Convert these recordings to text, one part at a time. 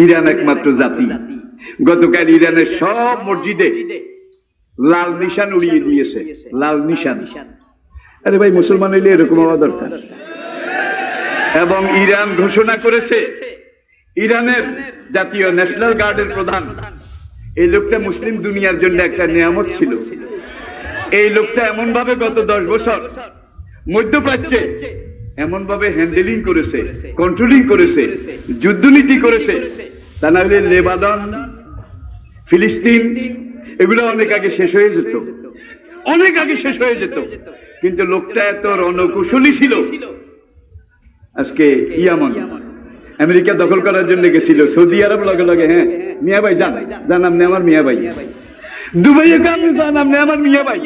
Iran একমাত্র জাতি, গতকাল ইরানের সব মসজিদে লাল নিশান উড়িয়ে দিয়েছে, লাল নিশান। আরে ভাই, মুসলমান হইলে এরকম হওয়া দরকার। এবং ইরান ঘোষণা করেছে, ইরানের জাতীয় ন্যাশনাল গার্ডের প্রধান, এই লোকটা মুসলিম দুনিয়ার জন্য একটা নিয়ামত ছিল। এই লোকটা এমন ভাবে গত 10 বছর মধ্যপ্রাচ্যে এমন ভাবে হ্যান্ডেলিং করেছে, কন্ট্রোলিং করেছে, যুদ্ধনীতি করেছে, তা না হলে লেবানন, ফিলিস্তিন এগুলো অনেক আগে শেষ হয়ে যেত, অনেক আগে শেষ হয়ে যেত। কিন্তু লোকটা এত রণকুশলী ছিল। আজকে ইয়ামান আমেরিকা দখল করার জন্য গেছিল, সৌদি আরব লগে লগে, হ্যাঁ মিয়া ভাই যান, যান আপনি আমার মিয়া ভাই। দুবাইয়ে কাম যান আপনি আমার মিয়া ভাই।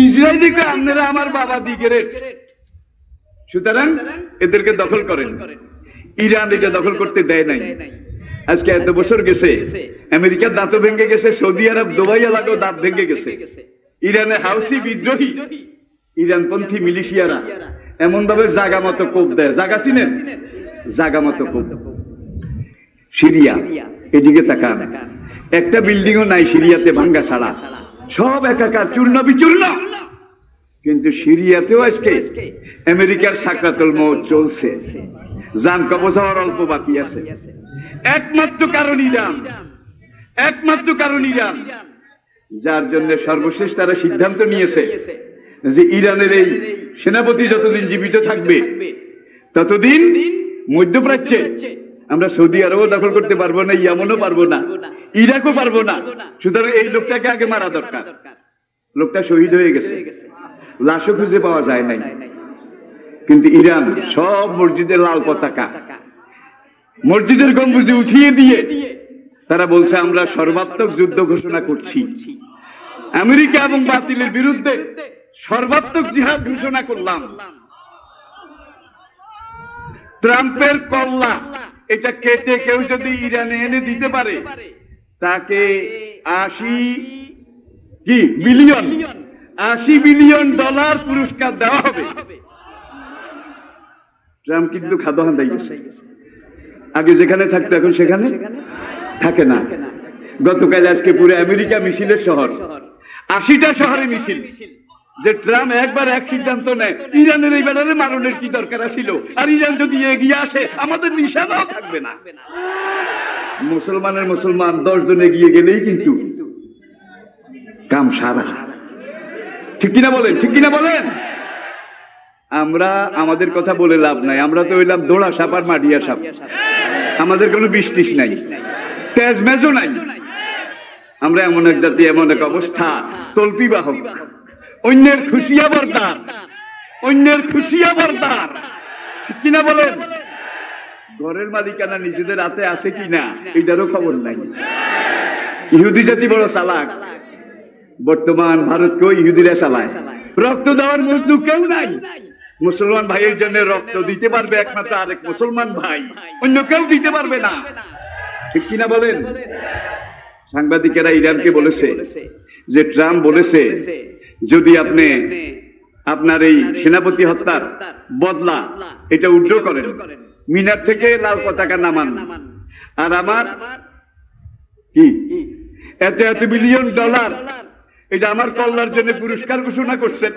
ইসরায়েলে আপনারা আমার বাবা দিগের। সুতরাং এদেরকে দখল করেন। ইরান এটা দখল করতে দেয় নাই। আজকে এত বছর গেছে, আমেরিকার দাঁতও ভেঙে গেছে, সৌদি আরব দুবাই এলাকাও দাঁত ভেঙে গেছে। ইরানে হাউসি বিদ্রোহী, ইরানপন্থী মিলিশিয়ারা এমন ভাবে জাগা মতো কোপ দেয়, জাগা ছিলেন জাগা মতো কোপ। সিরিয়া, এদিকে তাকান, একটা বিল্ডিংও নাই সিরিয়াতে ভাঙ্গা ছাড়া, সব একাকার, চূর্ণ বিচূর্ণ। কিন্তু সিরিয়াতেও আজকে আমেরিকার সাকরাতুল মউত চলছে, জান কবজ হওয়ার অল্প বাকি আছে। একমাত্র কারণ ইরান, একমাত্র কারণ ইরান, যার জন্য সর্বশেষ তারা সিদ্ধান্ত নিয়েছে যে ইরানের এই সেনাপতি যতদিন জীবিত থাকবে ততদিন মধ্যপ্রাচ্যে আমরা সৌদি আরবও দখল করতে পারবো না, ইয়ামনও পারবো না, ইরাকও পারবো না। সুতরাং এই লোকটাকে আগে মারা দরকার। লোকটা শহীদ হয়ে গেছে, লাশও খুঁজে পাওয়া যায় নাই। কিন্তু ইরান সব মসজিদের লাল পতাকা, মসজিদের গম্বুজে উঠিয়ে দিয়ে তারা বলছে আমরা সর্বাত্মক যুদ্ধ ঘোষণা করছি, আমেরিকা এবং বাতিলের বিরুদ্ধে সর্বাত্মক জিহাদ ঘোষণা করলাম। ট্রাম্পের কল্লা এটা কেটে কেউ যদি ইরানে এনে দিতে পারে তাকে 80 বিলিয়ন ডলার পুরস্কার দেওয়া হবে। ট্রাম্প কিন্তু খাদ্য হান্দাই গেছে, আগে যেখানে থাকতো এখন সেখানে থাকে না। গতকাল আজকে পুরো আমেরিকা মিছিলের শহর, 80টা শহরে মিছিল। যে ট্রাম্প একবার এক সিদ্ধান্ত নেয়, ইরানের এই বেড়ারে মারণের কি দরকার ছিল, আর ইরান যদি এগিয়ে আসে আমাদের নিশানাও থাকবে না। মুসলমান 10 জন এগিয়ে গেলেই কিন্তু কাম সারা। ঠিক কিনা বলেন, ঠিক কিনা বলেন? আমরা আমাদের কথা বলে লাভ নাই, আমরা তো হইলাম দোড়া সাপ আর মাডিয়া সাপ। আমাদের কোনো বৃষ্টিস নাই, তেজ মেজও নাই। আমরা এমন এক জাতি, এমন এক অবস্থা, তল্পি বাহক, অন্যের খুশিয়া বরদার, অন্যের খুশিয়া বরদার। ঠিক কিনা বলেন? ঘরের মালিকানা নিজেদের হাতে আছে কিনা এইটারও খবর নাই। ইহুদি জাতি বড় চালাক, বর্তমান ভারতকেও ইহুদিরা চালায়। রক্ত দেওয়ার মজদুর কেউ নাই। মুসলমান ভাইয়ের জন্য রক্ত দিতে পারবে একমাত্র আরেক মুসলমান ভাই, অন্য কেউ দিতে পারবে না। ঠিক কিনা বলেন? সাংবাদিকেরা ইরানকে বলেছে যে ট্রাম্প বলেছে যদি আপনি আপনার এই সেনাপতি হত্যার বদলা এটা উইথড্র করেন, মিনার থেকে লাল পতাকা নামান, আর আমার কি এত বিলিয়ন ডলার এটা আমার কল্যাণের জন্য পুরস্কার ঘোষণা করছেন,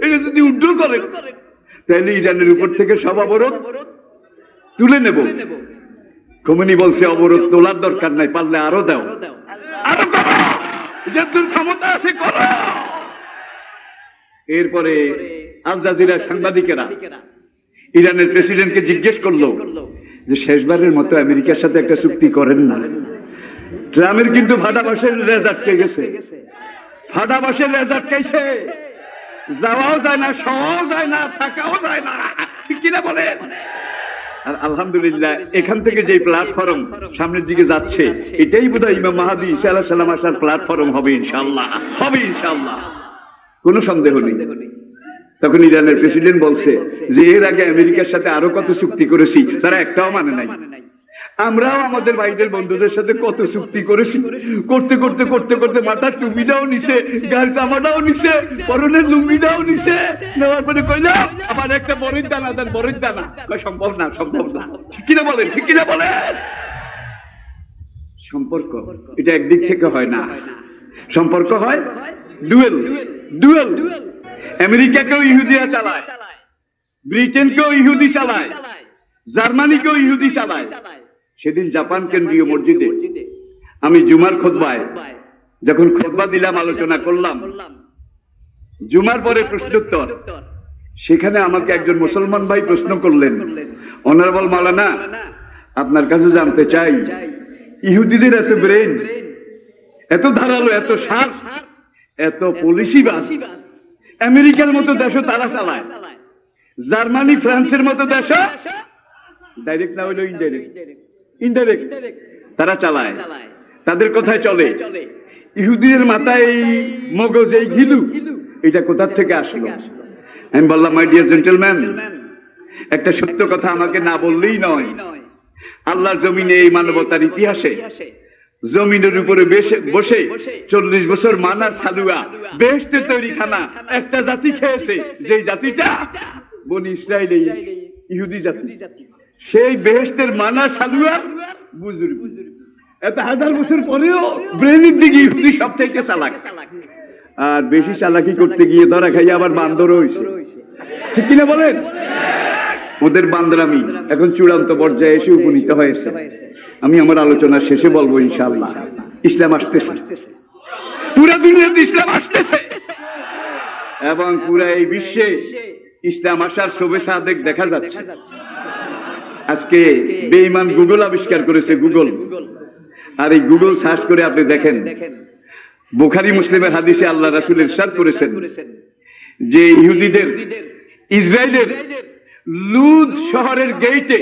এটা যদি উইথড্র করেন তাহলে ইরানের উপর থেকে সব অবরোধ তুলে নেব। খোমেনি বলছে অবরোধ তোলার দরকার নাই, পারলে আরো দাও, আরো করো, যতদূর ক্ষমতা আছে করো। এরপরে আল জাজিরার সাংবাদিকেরা ইরানের প্রেসিডেন্টকে জিজ্ঞেস করলো যে শেষবারের মতো আমেরিকার সাথে একটা চুক্তি করেন না। ট্রাম্পের কিন্তু ভাটাবাসের রেজ আটকে গেছে, ভাটাবাসের রেজ আটকাইছে, যাওয়াও যায় না, সওয়াও যায় না, থাকাও যায় না। ঠিক কিনা বলেন? আর আলহামদুলিল্লাহ এখান থেকে যে প্ল্যাটফর্ম সামনের দিকে যাচ্ছে এটাই বোধহয় ইমাম মাহদী ঈসা আলাইহিস সালাম আসার প্ল্যাটফর্ম হবে ইনশাআল্লাহ, হবে ইনশাআল্লাহ, কোনো সন্দেহ নেই। তখন ইরানের প্রেসিডেন্ট বলছে যে এর আগে আমেরিকার সাথে আরো কত চুক্তি করেছি, তারা একটাও মানে নাই। আমরাও আমাদের ভাইদের বন্ধুদের সাথে কত চুক্তি করেছি, করতে করতে করতে করতে মাথার টুপিটাও নিছে, গায়ের জামাটাও নিছে, পরনের লুঙ্গিটাও নিছে, নেওয়ার পরে কইলাম আবার একটা বরের দানা দেন, বরের দানা। সম্ভব না, সম্ভব না। ঠিক কিনা বলেন, ঠিক কিনা বলেন? সম্পর্ক এটা একদিক থেকে হয় না, সম্পর্ক হয় ডুয়েল। ডুয়েল আমেরিকাকেও ইহুদিরা চালায়, ব্রিটেনকেও ইহুদি চালায়, জার্মানিকেও ইহুদি চালায়। সেদিন জাপান কেন্দ্রীয় মসজিদে আমি জুমার খুতবায় যখন খুতবা দিলাম, আলোচনা করলাম, জুমার পরে প্রশ্নোত্তর, সেখানে আমাকে একজন মুসলমান ভাই প্রশ্ন করলেন, অনারেবল মাওলানা আপনার কাছে জানতে চাই, ইহুদিদের এত ব্রেন, এত ধারালো, এত শার্প, এত পলিসিবাজ, আমেরিকার মতো দেশও তারা চালায়, জার্মানি ফ্রান্সের মতো দেশ ডাইরেক্ট না হইলেও ইনডাইরেক্ট তারা চালায়, তাদের কথায় চলে। ইহুদিদের মাথায় এই মগজ, এই ঘিলু, এটা কোথা থেকে আসলো? আমি বললাম, মাই ডিয়ার জেন্টলম্যান, একটা সত্য কথা আমাকে না বললেই নয়। আল্লাহর জমিনে, এই মানবতার ইতিহাসে জমিনের উপরে বসে 40 বছর মানার সালুয়া, বেহেশতের তৈরি খানা একটা জাতি খেয়েছে, যে জাতিটা বনি ইসরায়েল, ইহুদি জাতি। সেই বেহেশতের মানা সালুয়া বুজুর্গ, এত হাজার বছর পরেও ব্রেনের দিকে ইহুদি সব থেকে চালাক। আর বেশি চালাকি করতে গিয়ে ধরা খাইয়ে আবার বান্দর হয়েছে, ঠিক কিনা বলেন? ওদের বান্দরামি এখন চূড়ান্ত পর্যায়ে এসে উপনীত হয়েছে। আমি আমার আলোচনার শেষে বলবো, ইনশাআল্লাহ ইসলাম আসতেছে, পুরা দুনিয়াতে ইসলাম আসতেছে, এবং পুরা এই বিশ্বে ইসলাম আসার শুভেচ্ছা দেখা যাচ্ছে। আজকে বেঈমান গুগল আবিষ্কার করেছে, গুগল। আর এই গুগল সার্চ করে আপনি দেখেন, বুখারী মুসলিমের হাদিসে আল্লাহ রাসূল ইরশাদ করেছেন যে ইহুদিদের ইসরায়েলের লুদ শহরের গেটে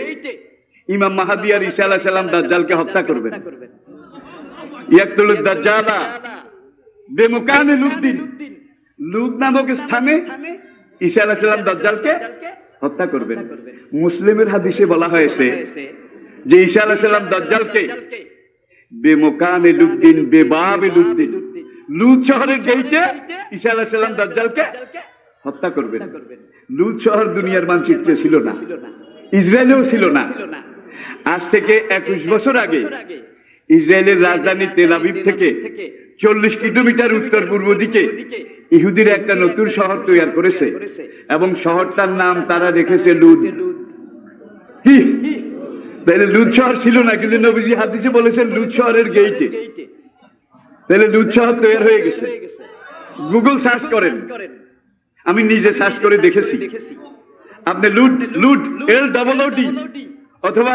ইমাম মাহদী আর ঈসা আলাইহিস সালাম দাজ্জালকে হত্যা করবেন। ইয়াকতুলুদ দাজ্জালা বিমাকানে লুদ্দিন, লুদ নামক স্থানে ঈসা আলাইহিস সালাম দাজ্জালকে হত্যা করবেন। মুসলিমের হাদিসে বলা হয়েছে যে ঈসা আলাইহিস সালাম দাজ্জালকে বিমাকানে লুদ্দিন, বেবাবে লুদ্দিন, লুদ শহরের গেটে ঈসা আলাইহিস সালাম দাজ্জালকে হত্যা করবেন। লুদ শহর দুনিয়ার মানচিত্রে ছিল না, ইসরায়েলেও ছিল না। আজ থেকে 21 বছর আগে ইসরায়েলের রাজধানী তেল আবিব থেকে 40 কিলোমিটার উত্তর পূর্ব দিকে ইহুদিরা একটা নতুন শহর তৈরি করেছে, এবং শহরটার নাম তারা রেখেছে লুদ। তাহলে লুদ শহর ছিল না, কিন্তু নবীজি হাদিসে বলেছেন লুদ শহরের গেটে। তাহলে লুদ শহর তৈরি হয়ে গেছে। গুগল সার্চ করেন, আমি নিজে সার্চ করে দেখেছি। আপনি লুড, লুড LOOD অথবা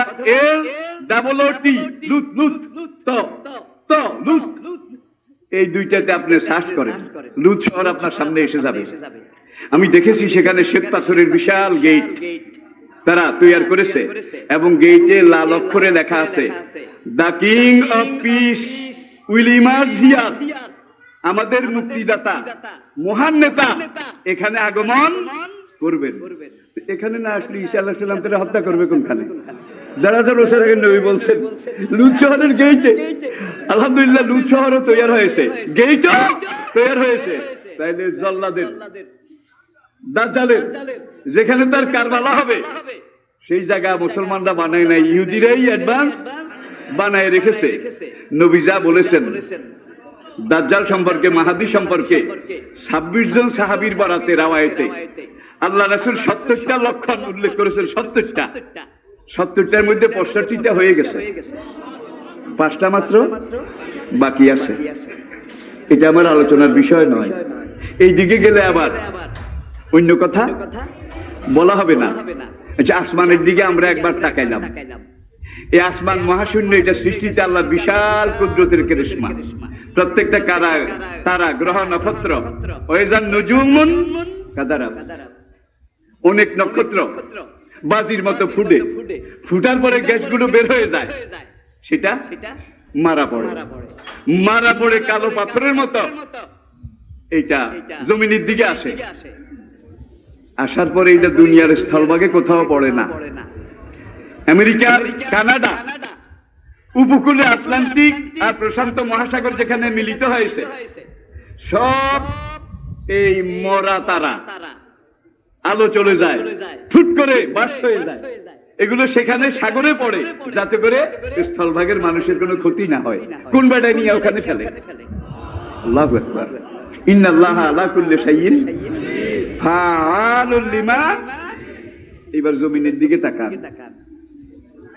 LOOT, লুট, লুট, তো লুট, এই দুইটাতে আপনি সার্চ করেন, লুট শহর আপনার সামনে এসে যাবে। আমি দেখেছি সেখানে শ্বেত পাথরের বিশাল গেট তারা তৈরি করেছে, এবং গেটে লাল অক্ষরে লেখা আছে, the king of piece will emerge here, আমাদের মুক্তিদাতা, মহান নেতা এখানে আগমন করবেন। এখানে না আসলে ঈসা আলাইহিস সালাম তারা হত্যা করবে কোনখানে? যারা যারা বছর আগে নবী বলছেন লুদ শহরের গেটে। আলহামদুলিল্লাহ লুদ শহরও তৈরি হয়েছে, গেটও তৈরি হয়েছে। তাইলে জল্লাদের, দাজ্জালের যেখানে তার কারবালা হবে, সেই জায়গা মুসলমানরা বানায় নাই, ইহুদিরাই অ্যাডভান্স বানায় রেখেছে। নবী যা বলেছেন দাজ্জাল সম্পর্কে, মাহাদী সম্পর্কে 26 জন সাহাবীর বরাতে রাওয়ায়েতে আল্লাহ রাসূল 70টা লক্ষণ উল্লেখ করেছেন। 70টার মধ্যে 65টা হয়ে গেছে, 5টা মাত্র বাকি আছে। এটা আমার আলোচনার বিষয় নয়। এই দিকে গেলে আবার অন্য কথা বলা হবে না। আচ্ছা, আসমানের দিকে আমরা একবার তাকাইলাম। এই আসমান মহাশূন্য, এটা সৃষ্টিতে আল্লাহর বিশাল কুদরতের করিশ্মা। প্রত্যেকটা তারা, গ্রহ, নক্ষত্র, ওয়াইজান নুজুমুন কাদারাব, অনেক নক্ষত্র বাজির মতো ফুটার পরে গ্যাসগুলো বের হয়ে যায়, সেটা মারা পড়ে কালো পাথরের মতো এইটা জমিনের দিকে আসে। আসার পরে এটা দুনিয়ার স্থলভাগে কোথাও পড়ে না। আমেরিকার কানাডা উপকূলে আটলান্টিক আর প্রশান্ত মহাসাগর যেখানে মিলিত হয়েছে, সব এই মরা তারা, আলো চলে যায়, ফুট করে বাস্ট হয়ে যায়। এগুলো সেখানে সাগরে পড়ে, যাতে করে স্থলভাগের মানুষের কোনো ক্ষতি না হয়। কোন বেড়ায় নিয়ে ওখানে ফেলে। আল্লাহু আকবার। ইন্নাল্লাহা আলা কুল্লি শাইইন ফাআলুল লিমা। এবার জমিনের দিকে তাকান।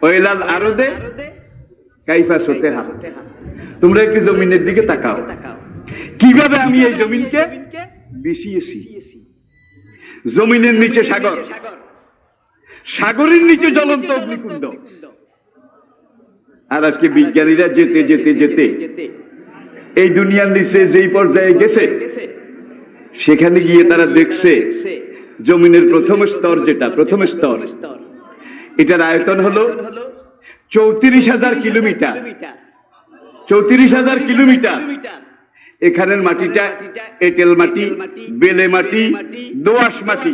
ওয়াইলাল আরদে কাইফা সুতিহা। তোমরা একটু জমিনের দিকে তাকাও, কিভাবে আমি এই জমিনকে বিছিয়েছি। জমিনের নিচে সাগর, সাগরের নিচে জ্বলন্ত অগ্নিকুণ্ড। আর আজকে বিজ্ঞানীরা যেতে যেতে যেতে এই দুনিয়ার নিচে যেই পর্যায়ে গেছে, সেখানে গিয়ে তারা দেখছে জমিনের প্রথম স্তর, যেটা প্রথম স্তর, এটার আয়তন হলো 34,000 কিলোমিটার। 34,000 কিলোমিটার। এখানের মাটিটা এঁটেল মাটি, বেলে মাটি, দোআঁশ মাটি,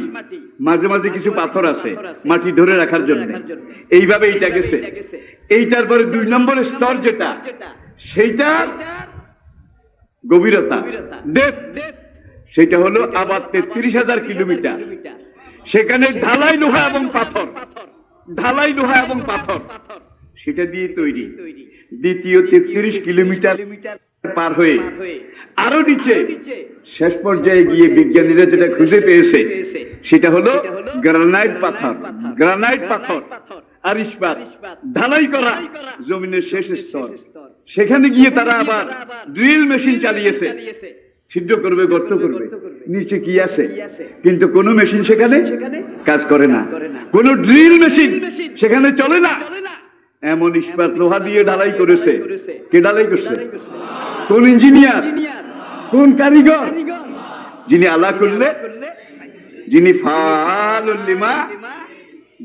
মাঝে মাঝে কিছু পাথর আছে মাটি ধরে রাখার জন্য। এইভাবে এইটা গেছে। এইটার পরে 2 নম্বরের স্তর যেটা, সেইটার গভীরতা, ডেপথ, সেটা হলো আবার 33,000 কিলোমিটার। সেখানে ঢালাই লোহা এবং পাথর, ঢালাই লোহা এবং পাথর সেটা দিয়ে তৈরি। দ্বিতীয় 33 কিলোমিটার পার হয়ে আরো নিচে শেষ পর্যায়ে গিয়ে বিজ্ঞানীরা যেটা খুঁজে পেয়েছে, সেটা হলো গ্রানাইট পাথর। গ্রানাইট পাথর আর ইস্পাত ঢালাই করা জমিনের শেষ স্তর। সেখানে গিয়ে তারা আবার ড্রিল মেশিন চালিয়েছে, ছিদ্র করবে, গর্ত করবে, নিচে কি আছে। কিন্তু কোন মেশিন সেখানে কাজ করে না, কোন ড্রিল মেশিন সেখানে চলে না। এমন ইস্পাত লোহা দিয়ে ঢালাই করেছে। কে ঢালাই করছে? কোন ইঞ্জিনিয়ার, কোন কারিগর? যিনি আলা করলে, যিনি ফাআলুল লিমা,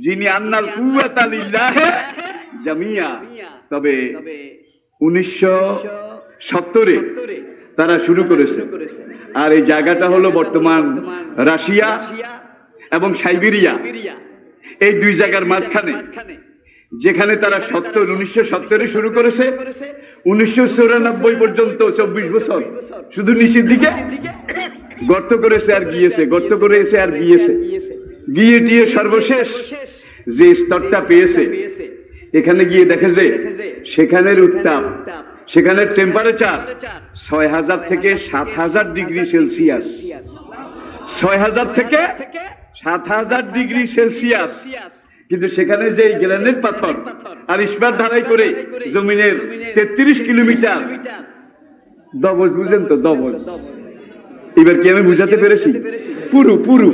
যিনি আন্নাল কুওয়াতা লিল্লাহি জামিয়া। তবে 1970-এ তারা শুরু করেছে। আর এই জায়গাটা হলো বর্তমান রাশিয়া এবং সাইবেরিয়া, এই 2 জায়গার মাঝখানে, যেখানে তারা 1970-এ শুরু করেছে। 1994 পর্যন্ত 24 বছর শুধু নিচের দিকে গর্ত করেছে আর গিয়েছে, গর্ত করেছে আর গিয়েছে, গিয়ে দিয়ে সর্বশেষ যে স্তরটা পেয়েছে, এখানে গিয়ে দেখে যে সেখানের উত্তাপ, সেখানের টেম্পারেচার 6000 থেকে 7000 ডিগ্রি সেলসিয়াস। 6000 থেকে 7000 ডিগ্রি সেলসিয়াস। কিন্তু সেখানে যে গ্রানাইট পাথর আর ইস্পাত ঢালাই করে জমিনের 33 কিলোমিটার দবজ, বুঝেন তো দবজ? এবার কি আমি বুঝাতে পেরেছি? পুরু পুরু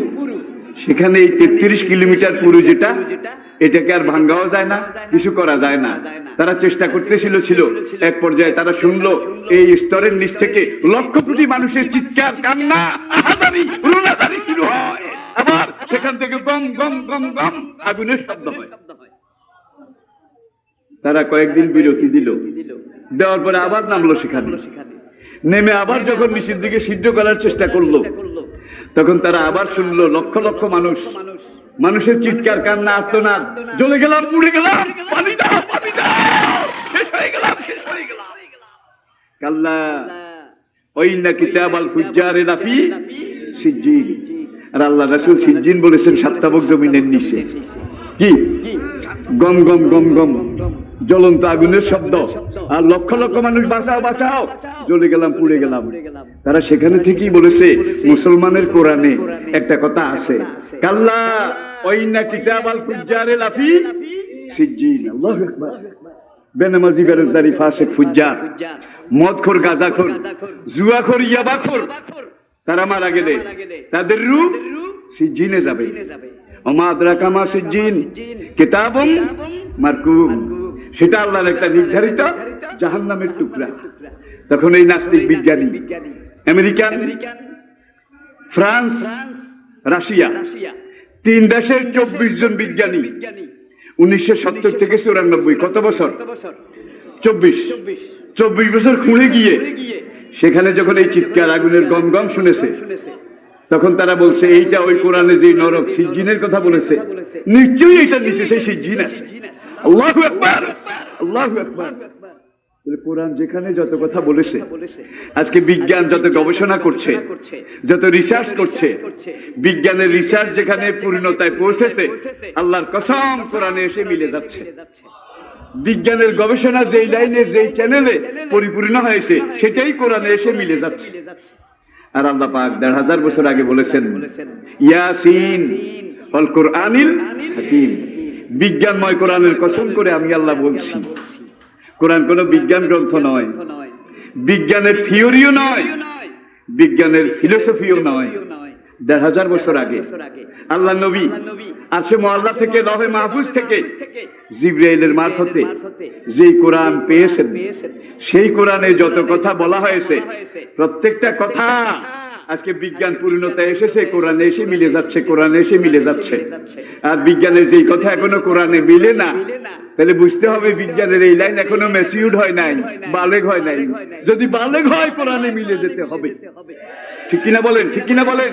সেখানে এই 33 কিলোমিটার পুরু যেটা, এটাকে আর ভাঙ্গাও যায় না, কিছু করা যায় না। তারা চেষ্টা করতেছিল, এক পর্যায়ে তারা শুনলো এই স্তরের নিচ থেকে লক্ষ কোটি মানুষের চিৎকার, কান্না, আহাজারি, রুনাজারি শুরু হয়। আবার সেখান থেকে গম গম গম গম আগুনের শব্দ হয়। তারা কয়েকদিন বিরতি দিল, দেওয়ার পরে আবার নামলো সেখানে। নেমে আবার যখন নিচের দিকে সিদ্ধ করার চেষ্টা করলো, তখন তারা আবার শুনলো লক্ষ লক্ষ মানুষ, মানুষের চিৎকার, কান্না, আর্তনাদ, জ্বলে গেলাম, পুড়ে গেলাম, পানি দাও, পানি দাও, শেষ হয়ে গেলাম, শেষ হয়ে গেলাম। কাল্লা ওয়াইন্না কিতাবাল ফুজ্জারি লাফি সিজ্জিন। আর আল্লাহ রাসূল সিজ্জিন বলেছেন সপ্তাবক জমিনের নিচে। কি গম গম গম গম জ্বলন্ত আগুনের শব্দ, আর লক্ষ লক্ষ মানুষ বাঁচাও বাঁচাও, জ্বলে গেলাম, পুড়ে গেলাম। তারা সেখানে থেকেই বলেছে, মুসলমানের কোরআনে একটা কথা আছে, কাল্লা ওয়াইন্না কিতাবাল ফুজ্জারি লাফি সিজ্জিন। আল্লাহু আকবার। বেনামাজি, বেরোজগারি, ফাসিক, ফুজ্জার, মদখোর, গাঁজাখোর, জুয়াখোর, ইয়াবাখোর, তারা মারা গেলে তাদের রূহ সিজ্জিনে যাবে। ওমা আদরাকা মা সিজ্জিন, কিতাবুন মারকুম। সেটা আল্লাহর একটা নির্ধারিত জাহান্নামের টুকরা। তখন এই নাস্তিক বিজ্ঞানী, আমেরিকান, ফ্রান্স, রাশিয়া, 3 দেশের 24 জন বিজ্ঞানী 1970 থেকে 94, কত বছর? 24 বছর খুঁড়ে গিয়ে সেখানে যখন এই চিৎকার, আগুনের গম গম শুনেছে, তখন তারা বলছে এইটা ওই কোরআনে যে নরক সিজ্জিনের কথা বলেছে, নিশ্চয়ই এইটার নিচে সেই সিজ্জিন আছে। আল্লাহু আকবার, আল্লাহু আকবার। কোরআন যেখানে যত কথা বলেছে, আজকে বিজ্ঞান যত গবেষণা করছে, যত রিসার্চ করছে, বিজ্ঞানের রিসার্চ যেখানে পূর্ণতায় পৌঁছেছে, আল্লাহর কসম কোরআনে এসে মিলে যাচ্ছে। বিজ্ঞানের গবেষণা যেই লাইনে যেই চ্যানেলে পরিপূর্ণ হয়েছে, সেটাই কোরআনে এসে মিলে যাচ্ছে। আর আল্লাহ পাক ১৫০০ বছর আগে বলেছেন, ইয়াসিন ওয়াল কুরআনিল হাকীম, বিজ্ঞানময় কোরআনের কসম করে আমি আল্লাহ বলছি। কোরআন কোনো বিজ্ঞান গ্রন্থ নয়, বিজ্ঞানের থিওরিও নয়, বিজ্ঞানের ফিলোসফিও নয়। ১৫০০ বছর আগে আল্লাহ নবী আরশে মুআল্লা থেকে, লহে মাহফুজ থেকে জিবরাইলের মারফতে যেই কোরআন পেয়েছেন, সেই কোরআনে যত কথা বলা হয়েছে, প্রত্যেকটা কথা আজকে বিজ্ঞান পূর্ণতায় এসেছে, কোরআনে এসে মিলে যাচ্ছে, কোরআনে এসে মিলে যাচ্ছে। আর বিজ্ঞানের যেই কথা এখনো কোরআনে মিলে না, তাহলে বুঝতে হবে বিজ্ঞানের এই লাইন এখনো ম্যাচিউরড হয় নাই, বালেগ হয় নাই। যদি বালেগ হয়, কোরআনে মিলে যেতে হবে। ঠিক কিনা বলেন? ঠিক কিনা বলেন?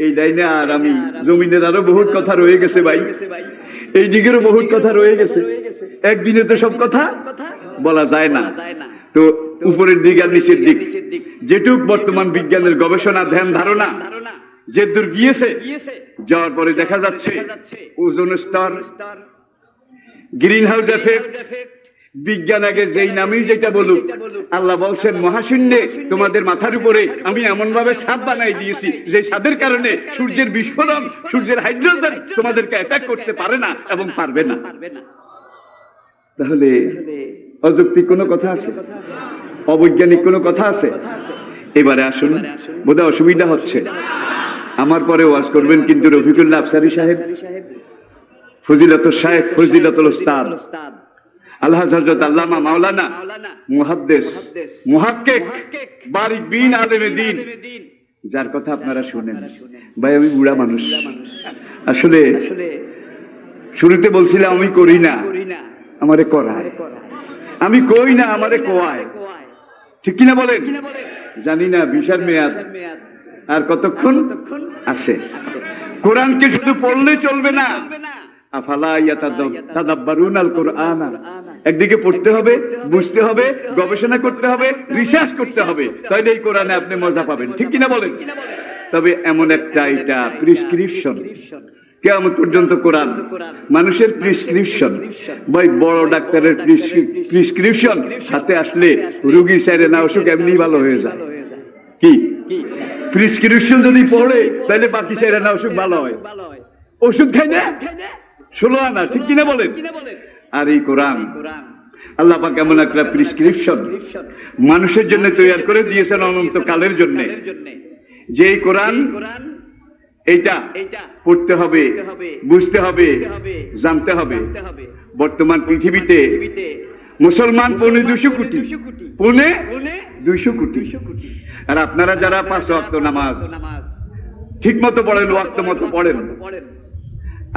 এই লাইনে আর আমি জমিনের আরো বহুত কথা রয়ে গেছে ভাই, এই দিকেরও বহুত কথা রয়ে গেছে। একদিনে তো সব কথা বলা যায় না। তো উপরের দিক আর নিচের দিক যেটুক বর্তমান বিজ্ঞানের গবেষণা, ধ্যান ধারণা যে দূর গিয়েছে, যাওয়ার পরে দেখা যাচ্ছে ওজোন স্তর, গ্রিন হাউস এফেক্ট, বিজ্ঞান আগে যেই নামেই যেটা বলুক, আল্লাহ বলছেন মহাশূন্যে তোমাদের মাথার উপরে আমি এমন ভাবে ছাদ বানাই দিয়েছি যে ছাদের কারণে সূর্যের বিস্ফোরণ, সূর্যের হাইড্রোজেন তোমাদেরকে অ্যাটাক করতে পারে না এবং পারবে না। তাহলে অযৌক্তিক কোনো কথা আছে? অবৈজ্ঞানিক কোনো কথা আছে? এবারে আসুন, বোধহয় অসুবিধা হচ্ছে। আমার পরে ওয়াজ করবেন কিন্তু রফিকুল্লাহ আফসারী সাহেব, ফজিলাতুল শাইখ, ফজিলাতুল উস্তাদ আল্লাহ হযরত আল্লামা মাওলানা মুহাদ্দিস মুহাক্কিক বারিক বিন আলেমে দ্বীন, যার কথা আপনারা শুনেন। ভাই আমি বুড়া মানুষ, আসলে শুরুতে বলছিলাম আমি করি না, আমারে করায়, আমি কই না, আমারে কোয়ায়। ঠিক কিনা বলেন? জানি না ভিসার মেয়াদ আর কতক্ষণ আছে। কোরআনকে শুধু পড়লে চলবে না, আফালা ইয়াতাদাব্বারুনাল কুরআন, একদিকে পড়তে হবে, বুঝতে হবে, গবেষণা করতে হবে, রিসার্চ করতে হবে, তাহলে এই কোরআনে আপনি মজা পাবেন। ঠিক কিনা বলেন? তবে এমন একটা এটা প্রেসক্রিপশন, কিয়ামত পর্যন্ত কোরআন মানুষের প্রেসক্রিপশন। ভাই বড় ডাক্তারের প্রেসক্রিপশন হাতে আসলে রোগী সাইরে না অসুখ এমনি ভালো হয়ে যায়। কি প্রেসক্রিপশন যদি পড়ে, তাহলে বাকি সাইরে না অসুখ ভালো হয়। ওষুধ খাই না 16 আনা। ঠিক কিনা বলেন? আর এই কোরআন আল্লাহ পাক এমন একটা প্রেসক্রিপশন মানুষের জন্য তৈরি করে দিয়েছেন অনন্ত কালের জন্য, যে এই কোরআন এইটা পড়তে হবে, বুঝতে হবে, জানতে হবে। বর্তমান পৃথিবীতে মুসলমান 250 কোটি, 250 কোটি। আর আপনারা যারা 5 ওয়াক্ত নামাজ ঠিক মতো পড়েন, ওয়াক্ত মতো পড়েন,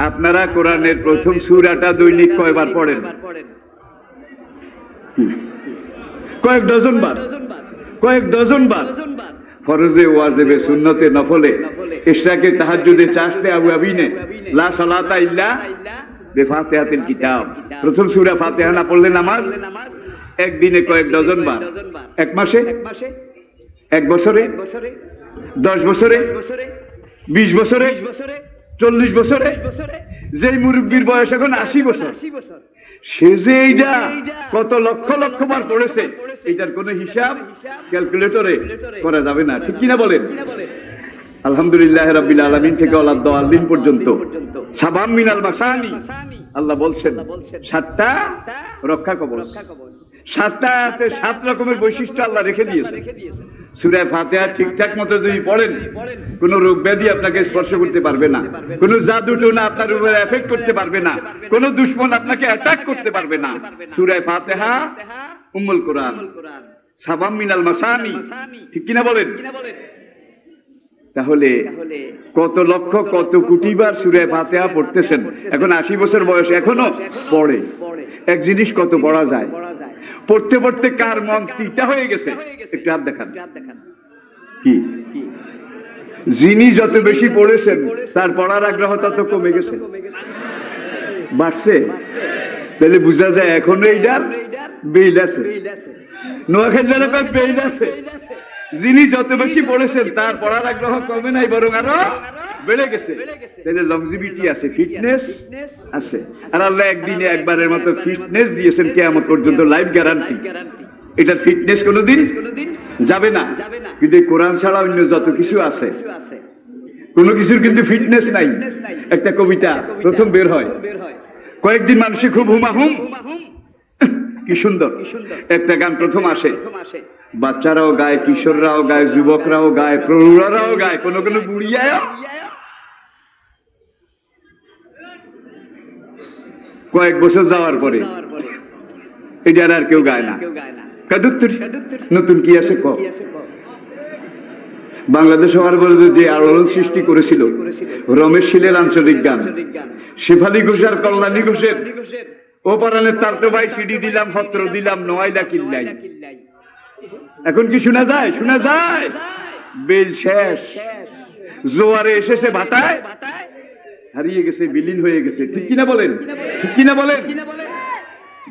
আপনারা কোরআনের প্রথম সূরাটা দৈনিক কয়বার পড়েন? কয়েক ডজন বার, কয়েক ডজন বার। ফরজে, ওয়াজিবে, সুন্নতে, নফলে, ইশরাকে, তাহাজ্জুদে, চাশতে, আওয়াবিনে, লা সালাতা ইল্লা বিফাতিহাতিল কিতাব। প্রথম সূরা ফাতিহা না পড়লে নামাজ একদিনে কয়েক ডজন বার। এক মাসে, এক বছরে, 10 বছরে, 20 বছরে, 40 বছরে, যেই মুরব্বীর বয়স এখন 80 বছর, সে যে এইটা কত লক্ষ লক্ষ বার পড়েছে, এটার কোন হিসাব ক্যালকুলেটরে করা যাবে না। ঠিক কিনা বলেন? আলহামদুলিল্লাহ রাব্বিল আলামিন থেকে ওয়ালাদ-দাল্লিন পর্যন্ত সাবাম মিনাল মাসানি, আল্লাহ বলছেন 7টা রক্ষা কবচ। 7টাতে 7 রকমের বৈশিষ্ট্য আল্লাহ রেখে দিয়েছে। সূরা ফাতিহা ঠিকঠাক মতো যদি পড়েন, কোন রোগ ব্যাধি আপনাকে স্পর্শ করতে পারবে না, কোন জাদু টোনা আপনার উপরে এফেক্ট করতে পারবে না, কোন দুশমন আপনাকে অ্যাটাক করতে পারবে না। সূরা ফাতিহা উম্মুল কোরআন, সাবাম মিনাল মাসানি। ঠিক কিনা বলেন? তাহলে কত লক্ষ কত কোটি বার সূরা ফাতিহা পড়তেছেন, এখন 80 বছর বয়স এখনো পড়ে। এক জিনিস কত পড়া যায়, পড়তে পড়তে কার মন তিতা হয়ে গেছে একটু হাত দেখান। কি যিনি যত বেশি পড়েছেন তার পড়ার আগ্রহ তত কমে গেছে। বাড়ছে, তাহলে বোঝা যায় এখনো এইটার বেইল আছে। নোয়াখালীর বেইল আছে। যিনি যত বেশি পড়েছেন তার পড়ার আগ্রহ কমে নাই, বরং আরো বেড়ে গেছে। তাহলে লংজিভিটি আছে, ফিটনেস আছে। আর আল্লাহ একদিনে একবারের মতো ফিটনেস দিয়েছেন কিয়ামত পর্যন্ত, লাইফ গ্যারান্টি। এটার ফিটনেস কোনোদিন যাবে না। কিন্তু কোরআন ছাড়া অন্য যত কিছু আছে কোনো কিছুর কিন্তু ফিটনেস নাই। একটা কবিতা প্রথম বের হয়, কয়েকদিন মানুষে খুব হুমাহুম, কি সুন্দর একটা গান প্রথম আসে। বাচ্চারাও গায়, কিশোররাও গায়, যুবকরাও গায়, প্রৌঢ়রাও গায়, কোনো কোনো বুড়িয়াও। কয়েক বছর যাওয়ার পরে এটা আর কেউ গায় না। নতুন কি আছে ক? বাংলাদেশ হওয়ার পরে যে আলোড়ন সৃষ্টি করেছিল রমেশ শীলের আঞ্চলিক গান, শেফালি ঘোষ আর কল্যাণী ঘোষের ও পারানের তার তো ভাই সিডি দিলাম, পত্র দিলাম, নোয়াইলা কিল্লাই। এখন কি শোনা যায়? শোনা যায়। বেল শেষ, জোয়ারে এসেছে ভাটায়, হারিয়ে গেছে, বিলীন হয়ে গেছে। ঠিক কিনা বলেন? ঠিক কিনা বলেন?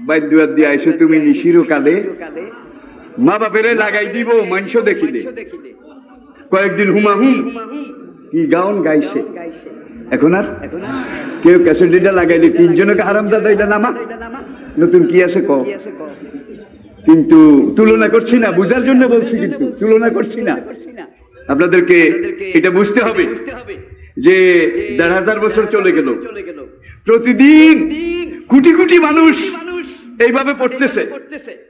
বাইদুয়ার দিয়ে আইসো তুমি নিশির কালে, মা বাপেরে লাগাই দিব মাংস দেখিলে। কয়েকদিন হুমাহুম কি গাউন গাইছে, এখন আর কেউ ক্যাসেটটা লাগাইলে তিনজনকে আরামদাদা এটা নামা। নতুন কি আছে ক? কিন্তু তুলনা করছি না, বুঝার জন্য বলছি, কিন্তু তুলনা করছি না। আপনাদেরকে এটা বুঝতে হবে যে ১,৫০০ বছর চলে গেল, প্রতিদিন কোটি কোটি মানুষ এইভাবে পড়তেছে।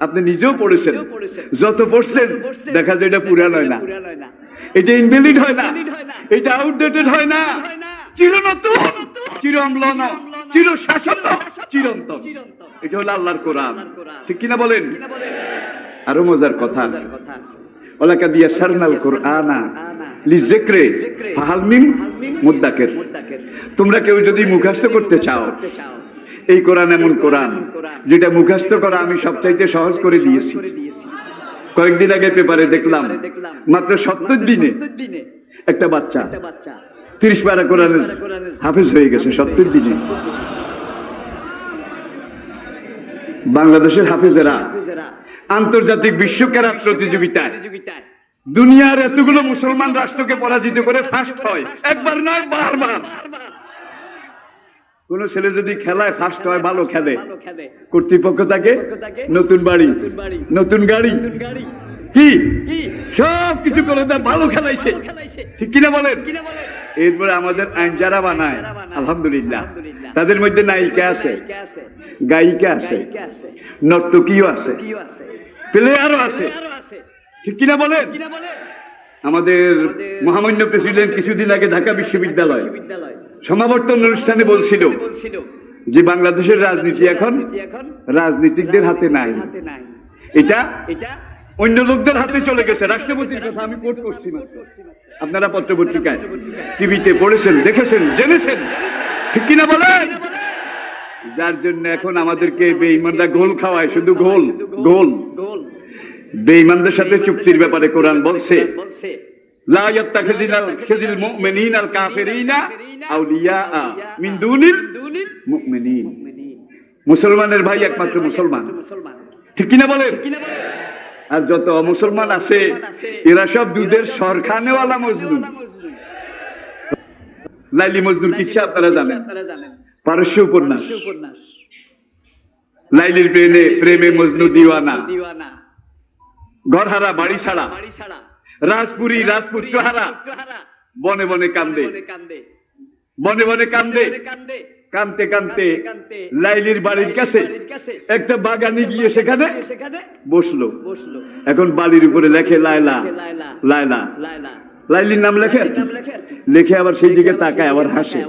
আপনি নিজেও পড়েছেন, যত পড়ছেন দেখা যায় এটা পুরান হয় না, এটা ইনভ্যালিড হয় না, এটা আউটডেটেড হয় না, চির নতুন, চির অম্লন, চির শাশ্বত, চিরন্তন। এটা হলো আল্লাহর কোরআন। ঠিক কিনা বলেন? আরো মজার কথা আছে, ওয়ালাকাদ ইয়াসসারনাল কুরআনা লিযিকরি ফাহাল মিন মুদ্দাকির। তোমরা কেউ যদি মুখস্থ করতে চাও, এই কোরআন এমন কোরআন যেটা মুখস্থ করা আমি সবচাইতে সহজ করে দিয়েছি। কয়েকদিন আগে পেপারে দেখলাম মাত্র ৭০ দিনে একটা বাচ্চা ৩০ পারা কোরআনের হাফেজ হয়ে গেছে। ৭০ দিনে বাংলাদেশের হাফেজেরা আন্তর্জাতিক বিশ্ব কেরাত প্রতিযোগিতায় দুনিয়ার এতগুলো মুসলমান রাষ্ট্রকে পরাজিত করে ফার্স্ট হয়। একবার নয়, বারবার। কোন ছেলে যদি খেলায় ফার্স্ট হয়, ভালো খেলে, কর্তৃপক্ষ তাকে নতুন বাড়ি, নতুন গাড়ি, কি সব কিছু করে দেয়, ভালো খেলাইছে। ঠিক কিনা বলেন? এরপরে আমাদের আইন যারা বানায়, আলহামদুলিল্লাহ, তাদের মধ্যে নায়িকা আছে, গায়িকা আছে, নর্তকীও আছে, প্লেয়ারও আছে। ঠিক কিনা বলেন? আমাদের মহামান্য প্রেসিডেন্ট কিছুদিন আগে ঢাকা বিশ্ববিদ্যালয় সমাবর্তন অনুষ্ঠানে বলছিল যে বাংলাদেশের রাজনীতি এখন রাজনীতিকদের হাতে নাই, এটা অন্য লোকদের হাতে চলে গেছে। রাষ্ট্রপতির কথা আমি কোট করছি না, আপনারা পত্রপত্রিকায় টিভিতে পড়েছেন, দেখেছেন, জেনেছেন। ঠিক কিনা বলেন? যার জন্য এখন আমাদেরকে বেঈমানরা গোল খাওয়ায়, শুধু গোল গোল। বেঈমানদের সাথে চুক্তির ব্যাপারে কোরআন বলছে, লা ইয়াত্তাখিযুল মুমিনুনাল কাফিরিনা আউলিয়া মিন দুনিল মুমিনিন। মুসলমানের ভাই একমাত্র মুসলমান। ঠিক কিনা বলেন? আর যত মুসলমান আছে এরা সব দুধের সরখানেওয়ালা মজনু। লাইলি মজনুর কিচ্ছা আপনারা জানেন, পারস্য উপন্যাস। লাইলির প্রেমে মজনু দিওয়ানা, ঘরহারা, বাড়ি ছাড়া, রাজপুরী রাজপুত্র হারা, বনে বনে কান্দে, বনে বনে কান্দে। কানতে কানতে লাইলির বাড়ির কাছে একটা বাগানে গিয়ে সেখানে বসলো। এখন বালির উপরে লেখে লায়লা, লায়লা, লাইলির নাম লেখে, লেখে আবার সেই দিকে তাকায়, আবার হাসে।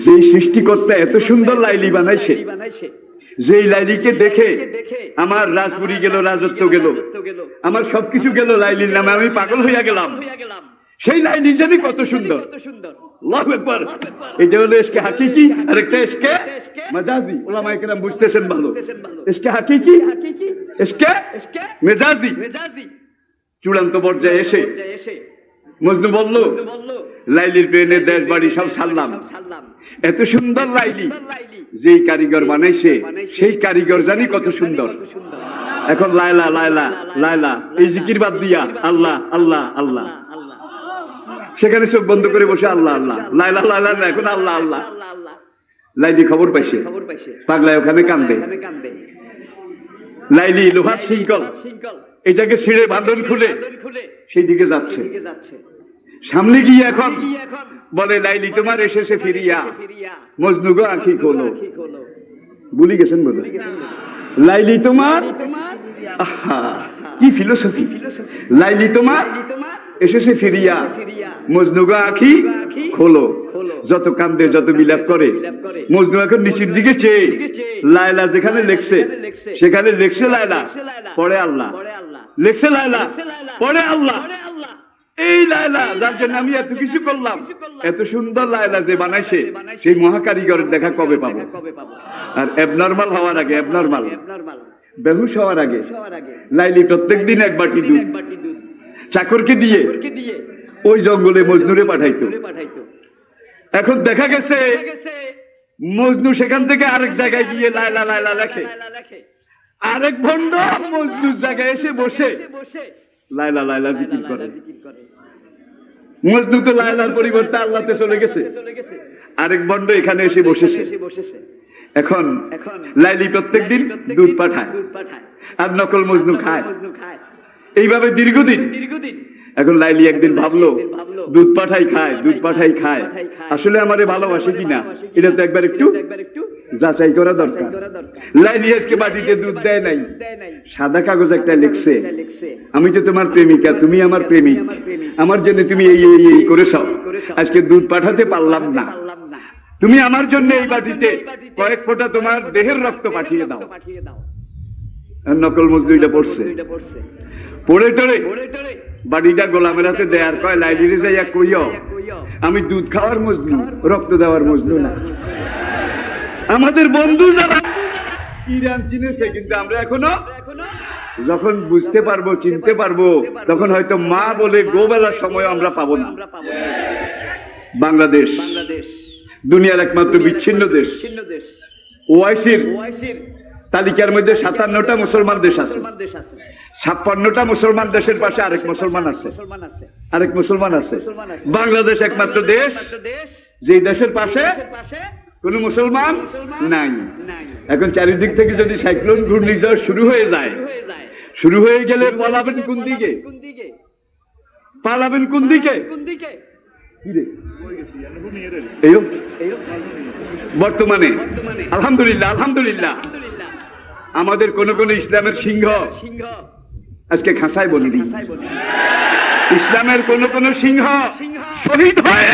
যেই সৃষ্টিকর্তা এত সুন্দর লাইলি বানাইছে, যেই লাইলিকে দেখে আমার রাজপুরী গেল, রাজত্ব গেল, আমার সবকিছু গেল লাইলির নামে, আমি পাগল হইয়া গেলাম। সেই লাইলি জানি কত সুন্দর। আল্লাহু আকবার। এটা হলো ইশকে হাকিকি, আর একটা ইশকে মাজাজি। উলামায়ে কেরাম বুঝতেছেন ভালো। ইশকে হাকিকি, ইশকে মেজাজি। চূড়ান্ত পর্যায়ে এসে মজনু বলল, লাইলির প্রেমে দেশ বাড়ি সব ছাড়লাম, এত সুন্দর লাইলি যেই কারিগর বানাইছে সেই কারিগর জানি কত সুন্দর। এখন লায়লা লায়লা লায়লা এই জিকির বাদ দিয়া আল্লাহ আল্লাহ আল্লাহ, সেখানে চোখ বন্ধ করে বসে আল্লাহ আল্লাহ, লায়লা লায়লা না, এখন আল্লাহ আল্লাহ। লাইলি খবর পাইছে, পাগলায় ওখানে কান্দে। লাইলি লোহার শৃঙ্খল এটাকে ছিঁড়ে বাঁধন খুলে সেই দিকে যাচ্ছে। সামনে গিয়ে এখন বলে লাইলি তোমার এসেছে ফিরিয়া, মজনু গো আঁখি খোলো। ভুলে গেছেন বোধ হয়। লাইলি তোমার, আহা কি ফিলোসফি, লাইলি তোমার এসেছে ফিরিয়া, মজনু গো আঁখি খোলো। যত কান্দে যত বিলাপ করে মজনু এখন নিচের দিকে চেয়ে লায়লা যেখানে লেখছে সেখানে লেখছে লায়লা পড়ে আল্লাহ, লেখছে লায়লা পড়ে আল্লাহ। এই লায়লা যার জন্য আমি এত কিছু করলাম, এত সুন্দর লায়লা যে বানাইছে সেই মহাকারিগরের দেখা কবে পাবো? আর এবনর্মাল হওয়ার আগে, এবনর্মাল বেহুশ হওয়ার আগে লাইলি প্রত্যেক দিন এক বাটি দুধ চাকরকে দিয়ে ওই জঙ্গলে মজনুরে পাঠাইতো। এখন দেখা গেছে মজনু সেখান থেকে আরেক জায়গায় গিয়ে লায়লা লায়লা লেখে, আরেক ভণ্ড মজনুর জায়গায় এসে বসে লায়লা লায়লা জিকির করে। মজনু তো লায়লার পরিবর্তে আল্লাহতে চলে গেছে, আরেক ভণ্ড এখানে এসে বসেছে। এখন লাইলি প্রত্যেক দিন দুধ পাঠায় আর নকল মজনু খায়, এইভাবে দীর্ঘদিন। এখন লাইলি একদিন ভাবলো দুধ পাঠাই খায়, দুধ পাঠাই খায়, আসলে আমারে ভালোবাসে কিনা এটা তো একবার একটু যাচাই করা দরকার। লাইলি আজকে বাটিতে দুধ দেয় নাই, সাদা কাগজ একটা লিখছে, আমি তো তোমার প্রেমিকা, তুমি আমার প্রেমিক, আমার জন্য তুমি এই এই করেছ, আজকে দুধ পাঠাতে পারলাম না, তুমি আমার জন্য এই বাটিতে কয়েক ফোঁটা তোমার দেহের রক্ত পাঠিয়ে দাও। নকল মজদুরিটা পড়ছে, পড়ে টড়ে বাড়িটা গোলামের হাতে দেয়ার কয় লাইব্রেরি যাইয়া কইও আমি দুধ খাওয়ার মজনু, রক্ত দেওয়ার মজনু না। আমাদের বন্ধু যারা ইরান চিনেছে, কিন্তু আমরা এখনো যখন বুঝতে পারবো চিনতে পারবো তখন হয়তো মা বলে গোবেলার সময় আমরা পাবো না। বাংলাদেশ দুনিয়ার একমাত্র বিচ্ছিন্ন দেশ। ওআইসির তালিকার মধ্যে 57টা মুসলমান দেশ আছে, 56টা মুসলমান দেশের পাশে আরেক মুসলমান আছে, আরেক মুসলমান আছে। বাংলাদেশ একমাত্র দেশ যেই দেশের পাশে কোন মুসলমান নাই। এখন চারিদিক থেকে যদি সাইক্লোন ঘূর্ণিঝড় শুরু হয়ে যায়, শুরু হয়ে গেলে পালাবেন কোন দিকে? পালাবেন কোন দিকে? বর্তমানে আলহামদুলিল্লাহ আলহামদুলিল্লাহ আমাদের কোন কোন ইসলামের সিংহ আজকে খাসায় বন্দি। ইসলামের কোন কোন সিংহ শহীদ হয়ে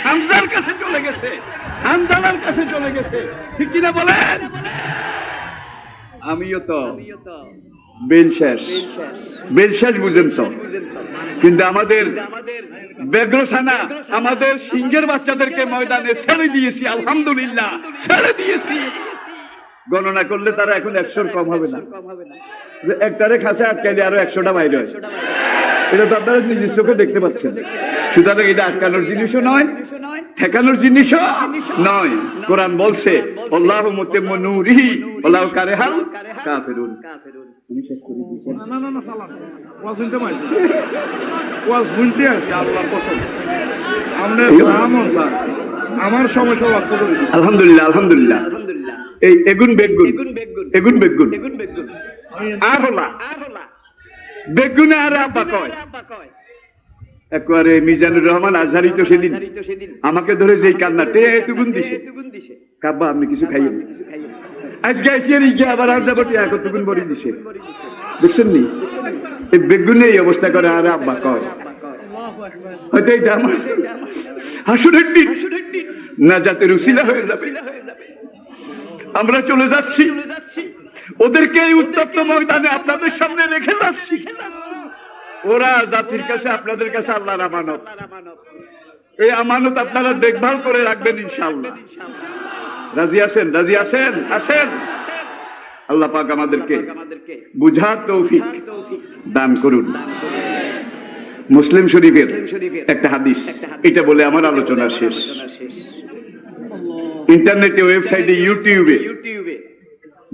হামজার কাছে চলে গেছে, হামজালার কাছে চলে গেছে, ঠিক কিনা বলেন? আমিও তো বেলশেষ, বেলশেষ বুঝেন তো, কিন্তু আমাদের বেগ্রসানা আমাদের সিংহের বাচ্চাদেরকে ময়দানে ছেড়ে দিয়েছি, আলহামদুলিল্লাহ ছেড়ে দিয়েছি। গণনা করলে তারা এখন 100-র কম হবে না। একটারে খাসে আটকাইলে আরো 100টা বাইরে হয়, এটা তো আপনারা নিজের চোখে দেখতে পাচ্ছেন। সুতরাং এটা আটকানোর জিনিসও নয়, ঠেকানোর জিনিসও নয়। কোরআন বলছে আল্লাহু মুতিম্মু নূরিহি ওয়ালাউ কারিহাল কাফিরুন। আমি শেষ করে দিয়েছি। না না না সালাম ওয়াজ শুনতে পাইছি, ওয়াজ শুনতে আছে আল্লাহর কসম। আমরা রামন স্যার আমার সমস্যা ওয়াজ করে দিয়েছি। আলহামদুলিল্লাহ আলহামদুলিল্লাহ। এই এগুন বেগুন এগুন বেগুন আর হলা বেগুনে আর আব্বা কয় একবারে মিজানুর রহমান আজহারি তো সেদিন আমাকে ধরে যেই কান্নাটে এতগুন দিছে, কাব্বা আপনি কিছু খাইয়েন, আজকে গিয়ে আবার আর যাবো এতগুন বড়ি দিছে, দেখছেন নি? এই বেগুনে এই অবস্থা করে আর আব্বা কয় হয়তো এটা আমার হাসুরের দিন না যাতে রুসিলা হয়ে যাবে। আমরা চলে যাচ্ছি, ওদেরকে এই উত্তপ্ত ময়দানে আপনাদের সামনে রেখে যাচ্ছি। ওরা জাতির কাছে আপনাদের কাছে আল্লাহর আমানত, এই আমানত আপনারা দেখভাল করে রাখবেন ইনশাআল্লাহ। রাজি আছেন? রাজি আছেন? আসেন। আল্লাহ পাক আমাদেরকে বুঝার তৌফিক দান করুন। মুসলিম শরীফের একটা হাদিস, এটা বলে আমার আলোচনা শেষ। ইন্টারনেটে, ওয়েবসাইটে, ইউটিউবে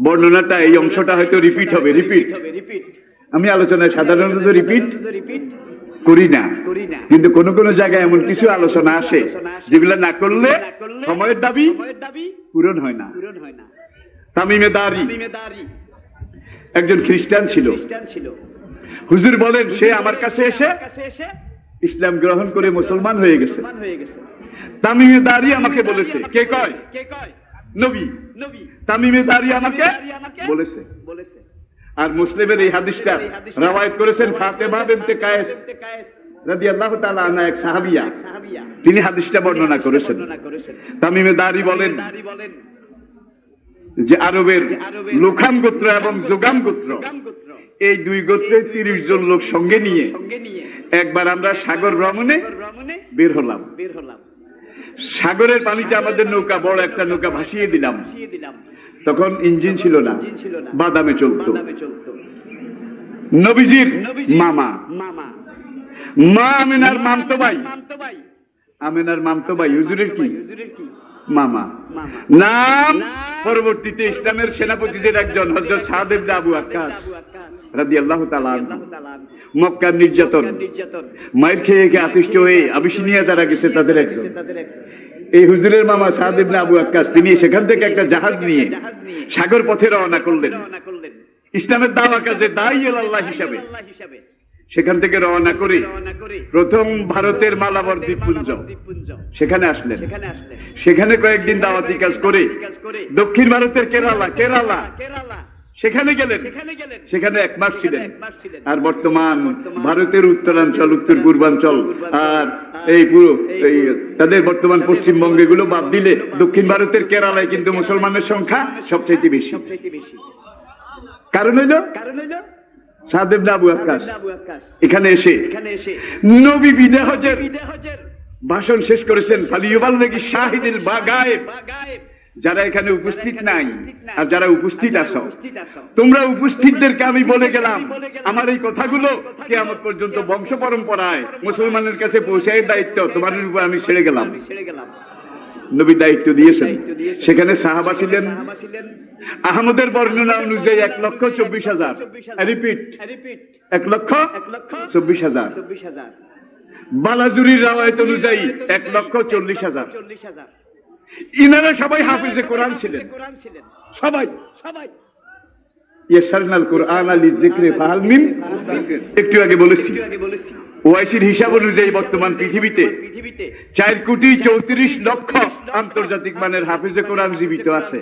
বর্ণনাটা এই অংশটা হয়তো রিপিট হবে। রিপিট, আমি আলোচনায় সাধারণত রিপিট করি না, কিন্তু কোন কোন জায়গায় এমন কিছু আলোচনা আসে যেগুলা না করলে সময়ের দাবি পূরণ হয় না। তামিমে দারি একজন খ্রিস্টান ছিল। হুজুর বলেন সে আমার কাছে এসে ইসলাম গ্রহণ করে মুসলমান হয়ে গেছে। তামিমে দারি আমাকে বলেছে, কে কয়? নবী। তামিমে দারি আমাকে বলেছে। আর মুসলিমের এই হাদিসটা রওয়ায়াত করেছেন ফাতেমা বিনতে কায়েস রাদিয়াল্লাহু তাআলা আনহা, এক সাহাবিয়া। তিনি হাদিসটা বর্ণনা করেছেন। তামিমে দারি বলেন যে আরবের লোখাম গোত্র এবং যোগাম গোত্র, এই দুই গোত্রের 30 জন লোক সঙ্গে নিয়ে একবার আমরা সাগর ভ্রমণে বের হলাম। সাগরের পানিতে আমাদের নৌকা, বড় একটা নৌকা ভাসিয়ে দিলাম। তখন ইঞ্জিন ছিল না, বাদামে চলতো। নবীজির মামা, মা আমেনার মামতো ভাই, আমেনার মামতো ভাই হুজুরের কি মামা নাম। পরবর্তীতে ইসলামের সেনাপতিদের একজন হযরত সাদ ইবনে আবু ওয়াক্কাস রাদিয়াল্লাহু তাআলা আনহু। মক্কার নির্যাতন, মায়ের খেয়ে খেয়ে আতিষ্ঠ হয়ে আবিসিনিয়া যারা গেছে তাদের একজন। এই হুজুরের মামা সাদ ইবনে আবু ওয়াক্কাস, তিনি সেখান থেকে একটা জাহাজ নিয়ে সাগর পথে রওনা করলেন ইসলামের দাওয়া কাজে, দাঈ আল্লাহ হিসাবে। সেখান থেকে রওনা করে প্রথম ভারতের মালাবার দ্বীপপুঞ্জ সেখানে আসলেন। সেখানে কয়েকদিন দাওয়াতি কাজ করে দক্ষিণ ভারতের কেরালা সেখানে গেলেন। সেখানে 1 মাস ছিলেন। আর বর্তমান ভারতের উত্তরাঞ্চল, উত্তর পূর্বাঞ্চল আর এই পুরো তাদের বর্তমান পশ্চিমবঙ্গ, এগুলো বাদ দিলে দক্ষিণ ভারতের কেরালায় কিন্তু মুসলমানের সংখ্যা সবচাইতে বেশি। কারণ হইল সাদ ইবনে আবু ওয়াক্কাস এখানে এসে নবী বিদায় হজের ভাষণ শেষ করেছেন। ফালিয়ুবাল্লিগি শাহিদুল গায়েব, যারা এখানে উপস্থিত নাই আর যারা উপস্থিত আছো, তোমরা উপস্থিতদেরকে আমি বলে গেলাম আমার এই কথাগুলো কিয়ামত পর্যন্ত বংশ পরম্পরায় মুসলমানের কাছে পৌঁছানোর দায়িত্ব তোমাদের উপর আমি ছেড়ে গেলাম। নবী দায়িত্ব দিয়েছেন। সেখানে সাহাবা ছিলেন আহমদের বর্ণনা অনুযায়ী 1,24,000। রিপিট, 1,24,000। বালাজুরির রাওয়ায়াত অনুযায়ী 1,40,000। ইনারা সবাই হাফিজে কোরআন ছিলেন, সবাই। ইয়াসসারনাল কুরআন লিযিকরি ফাহাল মিন, একটু আগে বলেছি ওআইসির হিসাব অনুযায়ী বর্তমান পৃথিবীতে 4,34,00,000 আন্তর্জাতিক মানের হাফিজে কোরআন জীবিত আছে।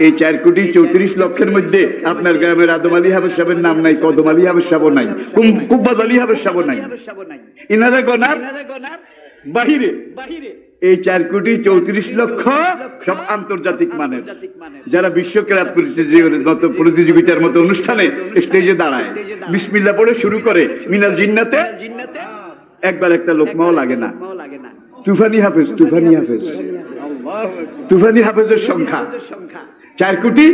এই 4,34,00,000-এর মধ্যে আপনার গ্রামের আদম আলী হাফেজ সাহেবের নাম নাই, কদম আলী হাফেজ সাহেব নাই, কুব্বাদ আলী হাফেজ সাহেব নাই। ইনারা গনার বাহিরে। এই 4,34,00,000 সব আন্তর্জাতিক মানের, যারা বিশ্ব ক্রীড়া প্রতিযোগিতার মতো অনুষ্ঠানে স্টেজে দাঁড়ায়, বিসমিল্লাহ পড়ে শুরু করে মিনাল জিন্নাতে, একবার একটা লোকমাও লাগে না। তুফানি হাফেজের সংখ্যা 4 কোটি।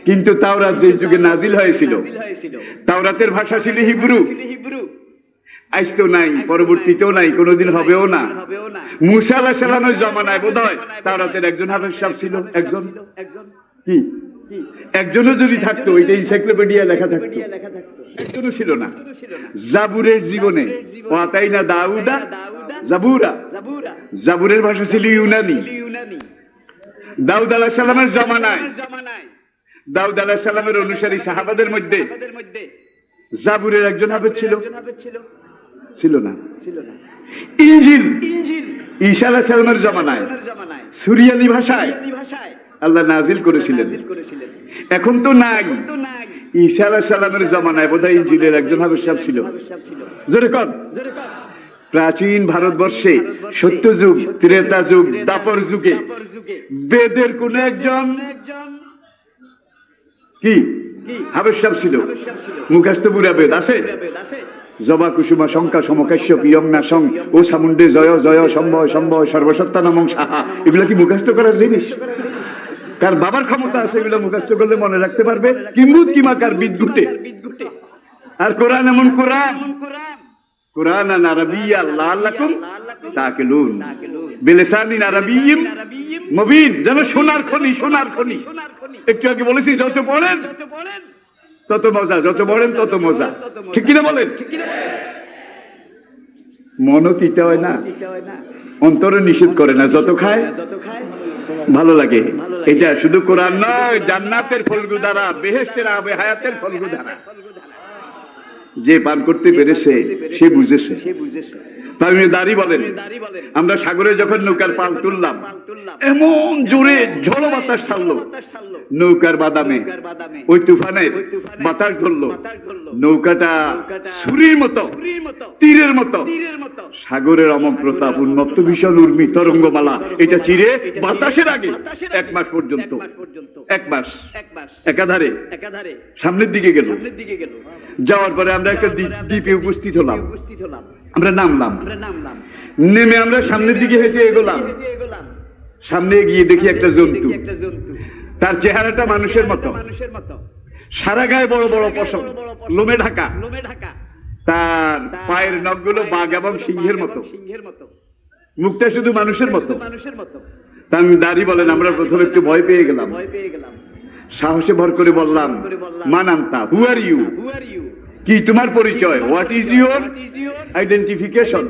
কিন্তু তাওরাত যে যুগে নাজিল হয়েছিল, তাওরাতের ভাষা ছিল হিব্রু। আজ তো নাই, পরবর্তীতেও নাই, কোনোদিন হবেও না। মুসা আলাইহিস সালামের জমানায় বোধহয় তাওরাতের একজন হাফেজ সাহেব ছিল, একজন কি একজনও যদি থাকতো, ওইটা এনসাইক্লোপিডিয়া লেখা থাকতো, একজনও ছিল না। জাবুরের জীবনে ওয়াতাইনা দাউদা জাবুরা, জাবুরের ভাষা ছিল ইউনানি। দাউদ আলাইহিস সালামের জমানায়, দাউদ আলাইহিস সালামের অনুসারী সাহাবাদের মধ্যে জাবুরের একজন হাফেজ ছিল না। ইনজিল ঈসা আলাইহিস সালামের জমানায় সুরিয়ানি ভাষায় আল্লাহ নাজিল করেছিলেন। এখন তো নাই। ঈসা আলাইহিস সালামের জমানায় বোধহয় ইনজিলের একজন হাফেজ সাহেব ছিল। জোরে কর। প্রাচীন ভারতবর্ষে সত্যযুগ, ত্রেতা যুগ, দাপর যুগে বেদের কোন একজন কি হাফেজ সাহেব ছিল। মুখস্থ পুরা বেদ আছে। জবা কুসুমা শঙ্কা সমকাশ্য পিয়ংনা সং ও সামুন্ডে জয় জয় সম্ভয় সম্ভয় সর্বসত্তা নামং সাহা, এগুলো কি মুখস্থ করার জিনিস? কার বাবার ক্ষমতা আছে এগুলো মুখস্থ করলে মনে রাখতে পারবে? কিম্বুত কিমাকার বিদ্যুতে। আর কোরআন এমন কোরআন, কুরআনান আরাবিয়্যা লাআল্লাকুম তাকিলুন বিলিসানিন আরাবিয়্যিন মুবিন, যেন সোনার খনি, সোনার খনি। একটু আগে বলেছি যত পড়েন তত মজা, যত পড়েন তত মজা, ঠিক কিনা বলেন? মনও তিতা হয় না, অন্তরে নিষেধ করে না, যত খায় ভালো লাগে। এটা শুধু কোরআন নয়, জান্নাতের ফলগু দ্বারা, বেহেশতের আবে হায়াতের ফলগু দ্বারা যে পান করতে পেরেছে সে বুঝেছে। দাঁড়ি বলেন, আমরা সাগরে যখন নৌকার পাল তুললাম, এমন জোরে ঝড়ো বাতাস ছাড়লো নৌকার বাদামে, ওই তুফানের বাতাস ধরলো, নৌকাটা ছুরির মতো, তীরের মতো সাগরের অমন প্রতাপ, উন্মত্ত ভীষণ উর্মি তরঙ্গমালা, এটা চিরে বাতাসের আগে 1 মাস পর্যন্ত, 1 মাস একাধারে সামনের দিকে গেল। যাওয়ার পরে আমরা একটা দ্বীপে উপস্থিত হলাম, আমরা নামলাম, নেমে আমরা সামনের দিকে হেঁটে এগোলাম। সামনে গিয়ে দেখি একটা জন্তু, তার চেহারাটা মানুষের মতো, সারা গায়ে বড় বড় পশম, লোমে ঢাকা, তার পায়ের নখগুলো বাঘ এবং সিংহের মতো, মুখটা শুধু মানুষের মতো। দাঁড়ি বলেন, আমরা প্রথমে একটু ভয় পেয়ে গেলাম, সাহসে ভর করে বললাম, মানান্তা, হু আর ইউ, কি তোমার পরিচয়, হোয়াট ইজ ইউর আইডেন্টিফিকেশন,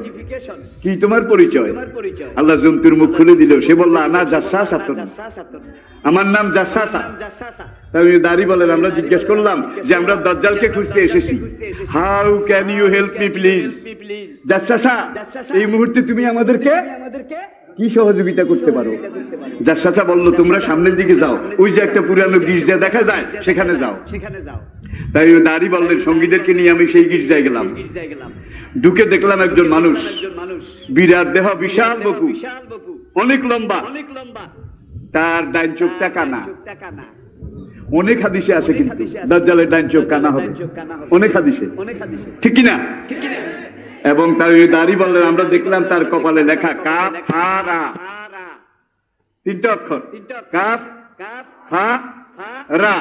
কি তোমার পরিচয়? আল্লাহ জন্তুর মুখ খুলে দিল, সে বলল, আনা জাসসাসাতুন, আমার নাম জাসসাসা। দাঁড়ি বলেন, আমরা জিজ্ঞেস করলাম যে আমরা দাজ্জালকে খুঁজতে এসেছি, how can you help me please? জাসসাসা, এই মুহূর্তে তুমি আমাদেরকে কি সহযোগিতা করতে পারো? জাসসাসা বলল, তোমরা সামনের দিকে যাও, ওই যে একটা পুরানো গির্জা দেখা যায়, সেখানে যাও। তাই দাঁড়ি বললেন, সঙ্গীদেরকে নিয়ে আমি সেই গির্জায় গেলাম। ঢুকে দেখলাম একজন মানুষ, বিরাট দেহ, বিশাল বকু, অনেক লম্বা, তার ডাইন চোখটা কানা। অনেক হাদিসে আছে কিন্তু দাজ্জালের ডাইন চোখ কানা হবে, অনেক হাদিসে, ঠিক কিনা? এবং তার দাঁড়ি বললেন, আমরা দেখলাম তার কপালে লেখা কাফ হা রা, 3টা অক্ষর, কাফ হা রা।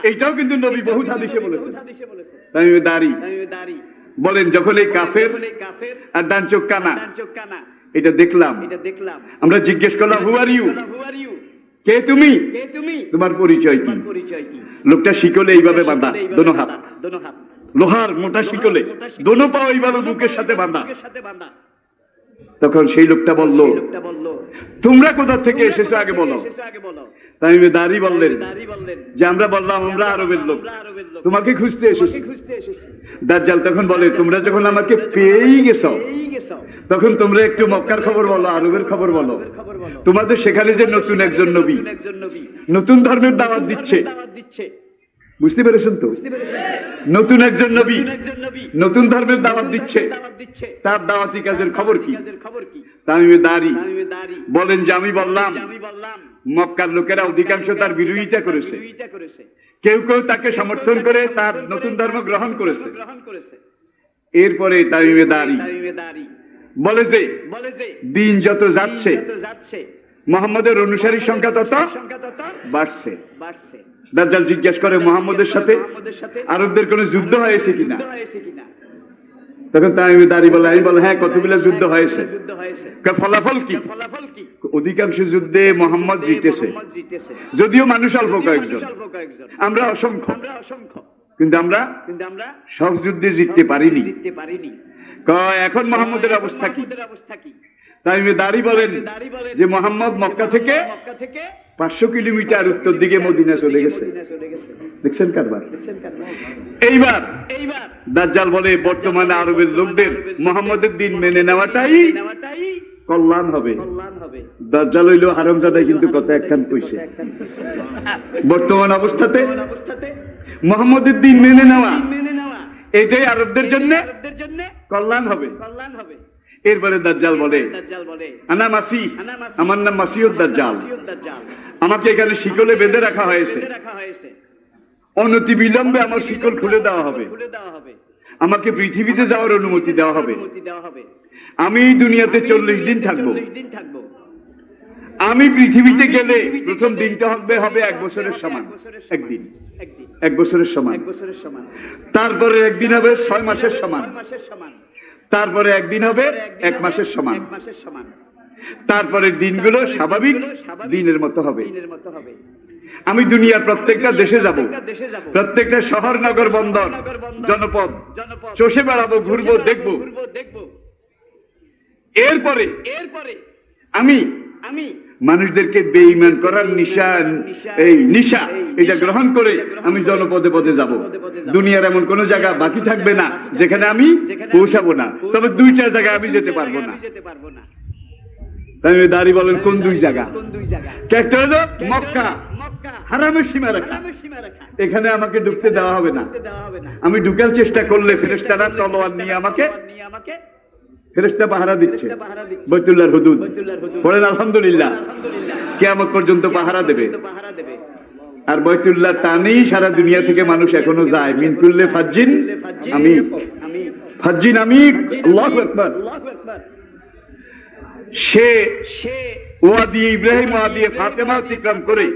এইটাও কিন্তু নবী বহুত হাদিসে বলেছেন। তাই দাঁড়ি বলেন, যখন এই কাফের আর ডান চোখ কানা এটা দেখলাম, আমরা জিজ্ঞেস করলাম, হু আর ইউ, কে তুমি, তোমার পরিচয় কি? লোকটা শিকলে এইভাবে বাঁধা, দোনো হাত লোহার মোটা শিকলে, দোনো পা এইভাবে বুকের সাথে বাঁধা। তখন সেই লোকটা বলল, তোমরা কোথা থেকে এসেছো আগে বলো। তাই দাঁড়ি বললেন যে আমরা বললাম, আমরা আরবের লোক, তোমাকে খুঁজতে এসেছি। দাজ্জাল তখন বলে, তোমরা যখন আমাকে পেয়েই গেছো, তখন তোমরা একটু মক্কার খবর বলো, আরবের খবর বলো। তোমাদের সেখানে যে নতুন একজন নবী নতুন ধর্মের দাওয়াত দিচ্ছে, বুঝতে পেরেছেন তো? নতুন একজন নবী নতুন ধর্মের দাওয়াত দিচ্ছে, তার দাওয়াতি কাজের খবর কি? তামিমে দাঁড়ি বলেন যে আমি বললাম, মক্কার লোকেরা অধিকাংশ তার বিরোধিতা করেছে, কেউ কেউ তাকে সমর্থন করে তার নতুন ধর্ম গ্রহণ করেছে। এরপরে তামিমে দাঁড়ি বলে যে দিন যত যাচ্ছে মুহাম্মদের অনুসারীর সংখ্যা তত বাড়ছে। দাজ্জাল জিজ্ঞেস করে, মুহাম্মদের সাথে আরবদের কোনো যুদ্ধ হয়েছে কিনা? তখন তামিমে দাঁড়ি বলে, আমি বলে, হ্যাঁ, কতগুলো যুদ্ধ হয়েছে। ফলাফল কি? অধিকাংশ যুদ্ধে মুহাম্মদ জিতেছে, যদিও মানুষ অল্প কয়েকজন, আমরা অসংখ্য, কিন্তু আমরা সব যুদ্ধে জিততে পারিনি। এখন মুহাম্মদের অবস্থা কি? তামিমে দাঁড়ি বলেন যে মুহাম্মদ মক্কা থেকে 500 কিলোমিটার উত্তর দিকে মদিনা চলে গেছে। দেখছেন কারবার? এইবার দাজ্জাল বলে, বর্তমানে আরবের লোকদের মুহাম্মদের দিন মেনে নেওয়াটাই কল্যাণ হবে। দাজ্জাল হইল হারামজাদা, কিন্তু কথা একখান কইছে, বর্তমান অবস্থাতে মুহাম্মদের দিন মেনে নেওয়া এটাই আরবদের জন্য কল্যাণ হবে। এরপরে দাজ্জাল বলে, আনা মাসি, আমার নাম মাসিহুদ দাজ্জাল, আমাকে এখানে শিকলে বেঁধে রাখা হয়েছে, অনতি বিলম্বে আমার শিকল খুলে দেওয়া হবে, আমাকে পৃথিবীতে যাওয়ার অনুমতি দেওয়া হবে। আমি এই দুনিয়াতে 40 দিন থাকবো। আমি পৃথিবীতে গেলে প্রথম দিনটা হবে 1 বছরের সমান, একদিন 1 বছরের সমান, তারপরে একদিন হবে 6 মাসের সমান, তারপরে একদিন হবে 1 মাসের সমান, তারপরের দিনগুলো স্বাভাবিক দিনের মতো হবে। আমি দুনিয়ার প্রত্যেকটা দেশে যাব, প্রত্যেকটা শহর নগর বন্দর জনপদ চষে বেড়াবো, ঘুরবো, দেখবো। এরপরে আমি মানুষদেরকে বেঈমান করার নিশা এটা গ্রহণ করে আমি জনপদে পদে যাব। দুনিয়ার এমন কোন জায়গা বাকি থাকবে না যেখানে আমি পৌঁছাবো না। তবে 2টা জায়গায় আমি যেতে পারবো না। দাঁড়িয়ে বলেন কোন 2 জায়গা? একটা হলো মক্কা, হারামের সীমারেখা, এখানে আমাকে ঢুকতে দেওয়া হবে না। আমি ঢুকার চেষ্টা করলে ফেরেশতারা তলোয়ার নিয়ে আমাকে, ফেরেশতা পাহারা দিচ্ছে বাইতুল্লাহর হুদুদ। বলেন আলহামদুলিল্লাহ। কিয়ামত পর্যন্ত পাহারা দেবে। আর বাইতুল্লাহ টানেই সারা দুনিয়া থেকে মানুষ এখনো যায়। মিন কুল্লি ফাজ্জিন আমিক, ফাজ্জিন আমিক, আল্লাহু আকবার। সে ওয়াদি ইব্রাহিম, ওয়াদি ফাতেমা অতিক্রম করে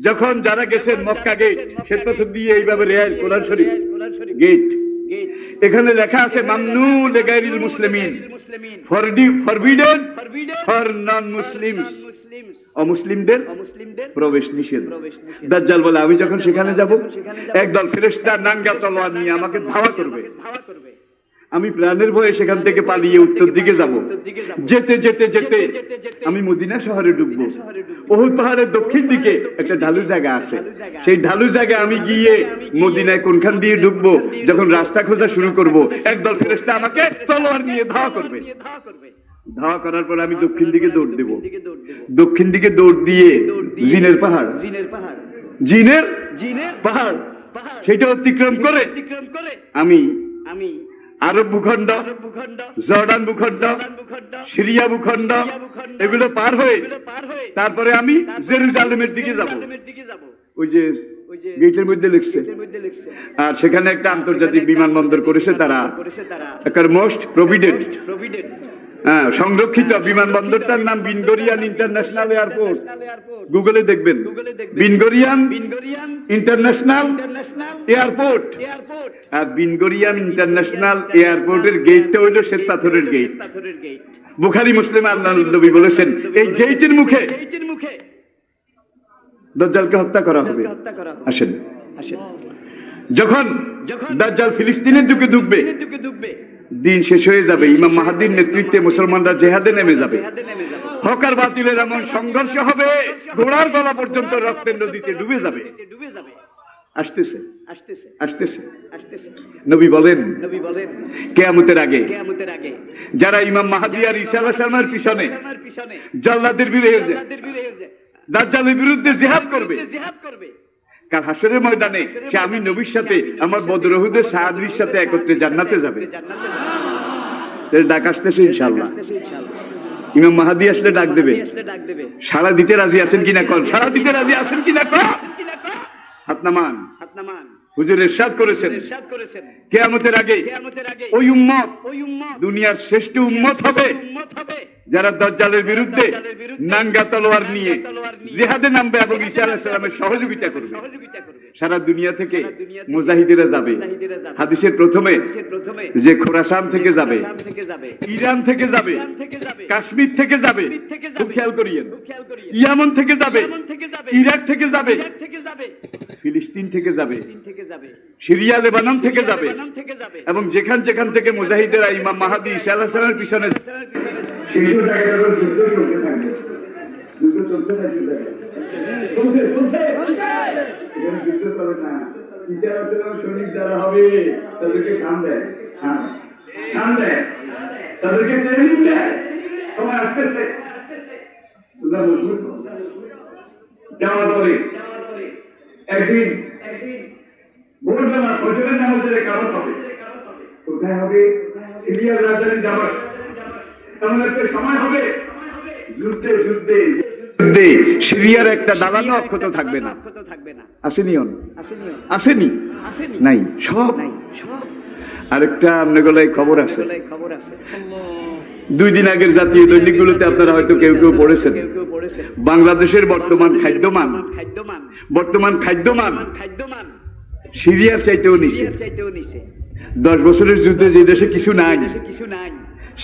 যখন যারা গেছেন মক্কা গেট, সে পথ দিয়ে এইভাবে রেল কোরআন শরীফ গেট, এখানে লেখা আছে মামনু লিগাইরিল মুসলিমিন, ফরবিডেন ফর নন মুসলিমস, অমুসলিমদের প্রবেশ নিষেধ। দাজ্জাল বলে আমি যখন সেখানে যাব, একদল ফেরেশতা নাঙ্গা তলোয়ার নিয়ে আমাকে ধাওয়া করবে। আমি প্রাণের ভয়ে সেখান থেকে পালিয়ে উত্তর দিকে যাব। যেতে যেতে যেতে আমি মদিনা শহরে ঢুকবো। উহুদ পাহাড়ের দক্ষিণ দিকে একটা ঢালু জায়গা আছে। সেই ঢালু জায়গায় আমি গিয়ে মদিনায় কোনখান দিয়ে ঢুকবো, যখন রাস্তা খোঁজা শুরু করব, একদল ফেরেশতা আমাকে তলোয়ার নিয়ে ধাওয়া করবে। ধাওয়া করার পর আমি দক্ষিণ দিকে দৌড় দেব। দক্ষিণ দিকে দৌড় দিয়ে জিনের পাহাড়, জিনের পাহাড় সেটা অতিক্রম করে আমি আরব ভূখণ্ড, জর্ডান ভূখণ্ড, সিরিয়া ভূখণ্ড এগুলো পার হয়ে তারপরে আমি জেরুজালেমের দিকে যাব। ওই যে গেটের মধ্যে লিখছে। আর সেখানে একটা আন্তর্জাতিক বিমানবন্দর করেছে তারা, একটা মোস্ট প্রভিডেন্ট, সংরক্ষিত বিমানবন্দরটার নাম বিন গরিয়ান ইন্টারন্যাশনাল এয়ারপোর্ট। গুগলে দেখবেন বিন গরিয়ান ইন্টারন্যাশনাল এয়ারপোর্ট। আর বিন গরিয়ান ইন্টারন্যাশনাল এয়ারপোর্টের গেটটা হইল শ্বেত পাথরের গেট। বুখারী মুসলিম আল্লাহর নবী বলেছেন এই গেটের মুখে দাজ্জালকে হত্যা করা হবে। আসেন, যখন দাজ্জাল ফিলিস্তিনের দিকে ঢুকবে, দিন শেষ হয়ে যাবে, ইমাম মাহাদির নেতৃত্বে মুসলমানরা জেহাদে নেমে যাবে। হক আর বাতিলের এমন সংঘর্ষ হবে, ঘোড়ার গলা পর্যন্ত রক্তের নদীতে ডুবে যাবে। আসতেছে আসতেছে নবী বলেন কিয়ামতের আগে যারা ইমাম মাহদী আর ঈসা আলাইহিস সালামের পিছনে জাল্লাদের বিরুদ্ধে, দাজ্জালের বিরুদ্ধে জিহাদ করবে, কাল হাসরের ময়দানে সে আমি নবীর সাথে, আমার বদর উহুদের সাহাবীর সাথে একত্রে জান্নাতে যাবে। ডাক আসতেছে ইনশাআল্লাহ। ইমাম মাহদী আসলে ডাক দেবে। সাড়া দিতে রাজি আছেন কিনা কল, সাড়া দিতে রাজি আছেন কিনা কল। হাত নামান। হুজুর ইরশাদ করেছেন কিয়ামতের আগে ওই উম্মত দুনিয়ার শ্রেষ্ঠ উম্মত হবে যারা দাজ্জালের বিরুদ্ধে নাঙ্গা তলোয়ার নিয়ে জিহাদে নামবে এবং ঈসা আলাইহিস সালামের সহযোগিতা করবে। সারা দুনিয়া থেকে মুজাহিদেরা যাবে। হাদিসের প্রথমে যে খোরাসান থেকে যাবে, ইরান থেকে যাবে, কাশ্মীর থেকে যাবে, খুব খেয়াল করিয়েন, ইয়ামান থেকে যাবে, ইরাক থেকে যাবে, ফিলিস্তিন থেকে যাবে, সিরিয়া লেবানন থেকে যাবে, এবং যেখান যেখান থেকে মুজাহিদেরা ইমাম মাহদী ঈসা আলাইহিস সালামের পিছনে যাওয়ার পরে একদিন ভোর বেলা ফজরের নামাজের কারণ হবে। কোথায় হবে? সিরিয়ার রাজধানী দামেস্ক। এমন একটা সময় হবে যুদ্ধে যুদ্ধে যুদ্ধে সিরিয়ার একটা দালানও অক্ষত থাকবে না। আসেনি? আসেনি? নাই, সব। আরেকটা আপনার গলায় খবর আছে, 2 দিন আগের জাতীয় দৈনিকগুলোতে আপনারা হয়তো কেউ কেউ পড়েছেন, বাংলাদেশের বর্তমান খাদ্যমান সিরিয়ার চাইতেও নিচে। 10 বছরের যুদ্ধে যে দেশে কিছু নাই,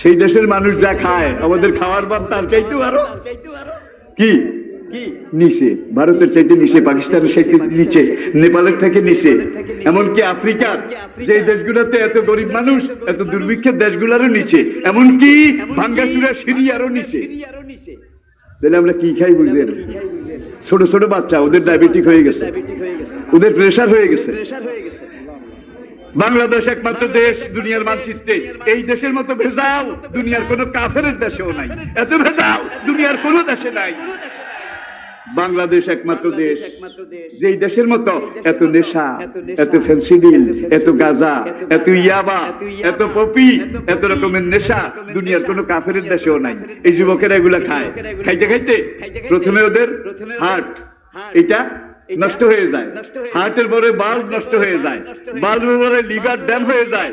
সেই দেশের মানুষ যা খায় আমাদের খাওয়ার ভাব তার চাইতেও আরো কি নিচে, ভারতের চাইতে নিচে, পাকিস্তানের চাইতে নিচে, নেপালের থেকে নিচে, এমনকি আফ্রিকার যে দেশগুলোতে এত গরিব মানুষ, এত দুর্ভিক্ষের দেশগুলোরও নিচে, এমনকি ভাঙ্গাচুরা সিরিয়ারও নিচে। তাহলে আমরা কি খাই বুঝলেন? ছোট ছোট বাচ্চা, ওদের ডায়াবেটিক হয়ে গেছে, ওদের প্রেশার হয়ে গেছে। বাংলাদেশ একমাত্র দেশ দুনিয়ার মানচিত্রে, এই দেশের মতো ভেজাল দুনিয়ার কোন কাফের দেশেও নাই, এত ভেজাল দুনিয়ার কোন দেশে নাই। বাংলাদেশ একমাত্র দেশ যেই দেশের মতো এত নেশা, এত ফেন্সিডিল, এত গাঁজা, এত ইয়াবা, এত পপি, এত রকমের নেশা দুনিয়ার কোন কাফের দেশেও নাই। এই যুবকেরা এগুলা খায়, খাইতে খাইতে প্রথমে ওদের হার্ট এটা নষ্ট হয়ে যায়, হার্টের পরে বাল্ব নষ্ট হয়ে যায়, বাল্বের পরে লিভার ড্যাম হয়ে যায়,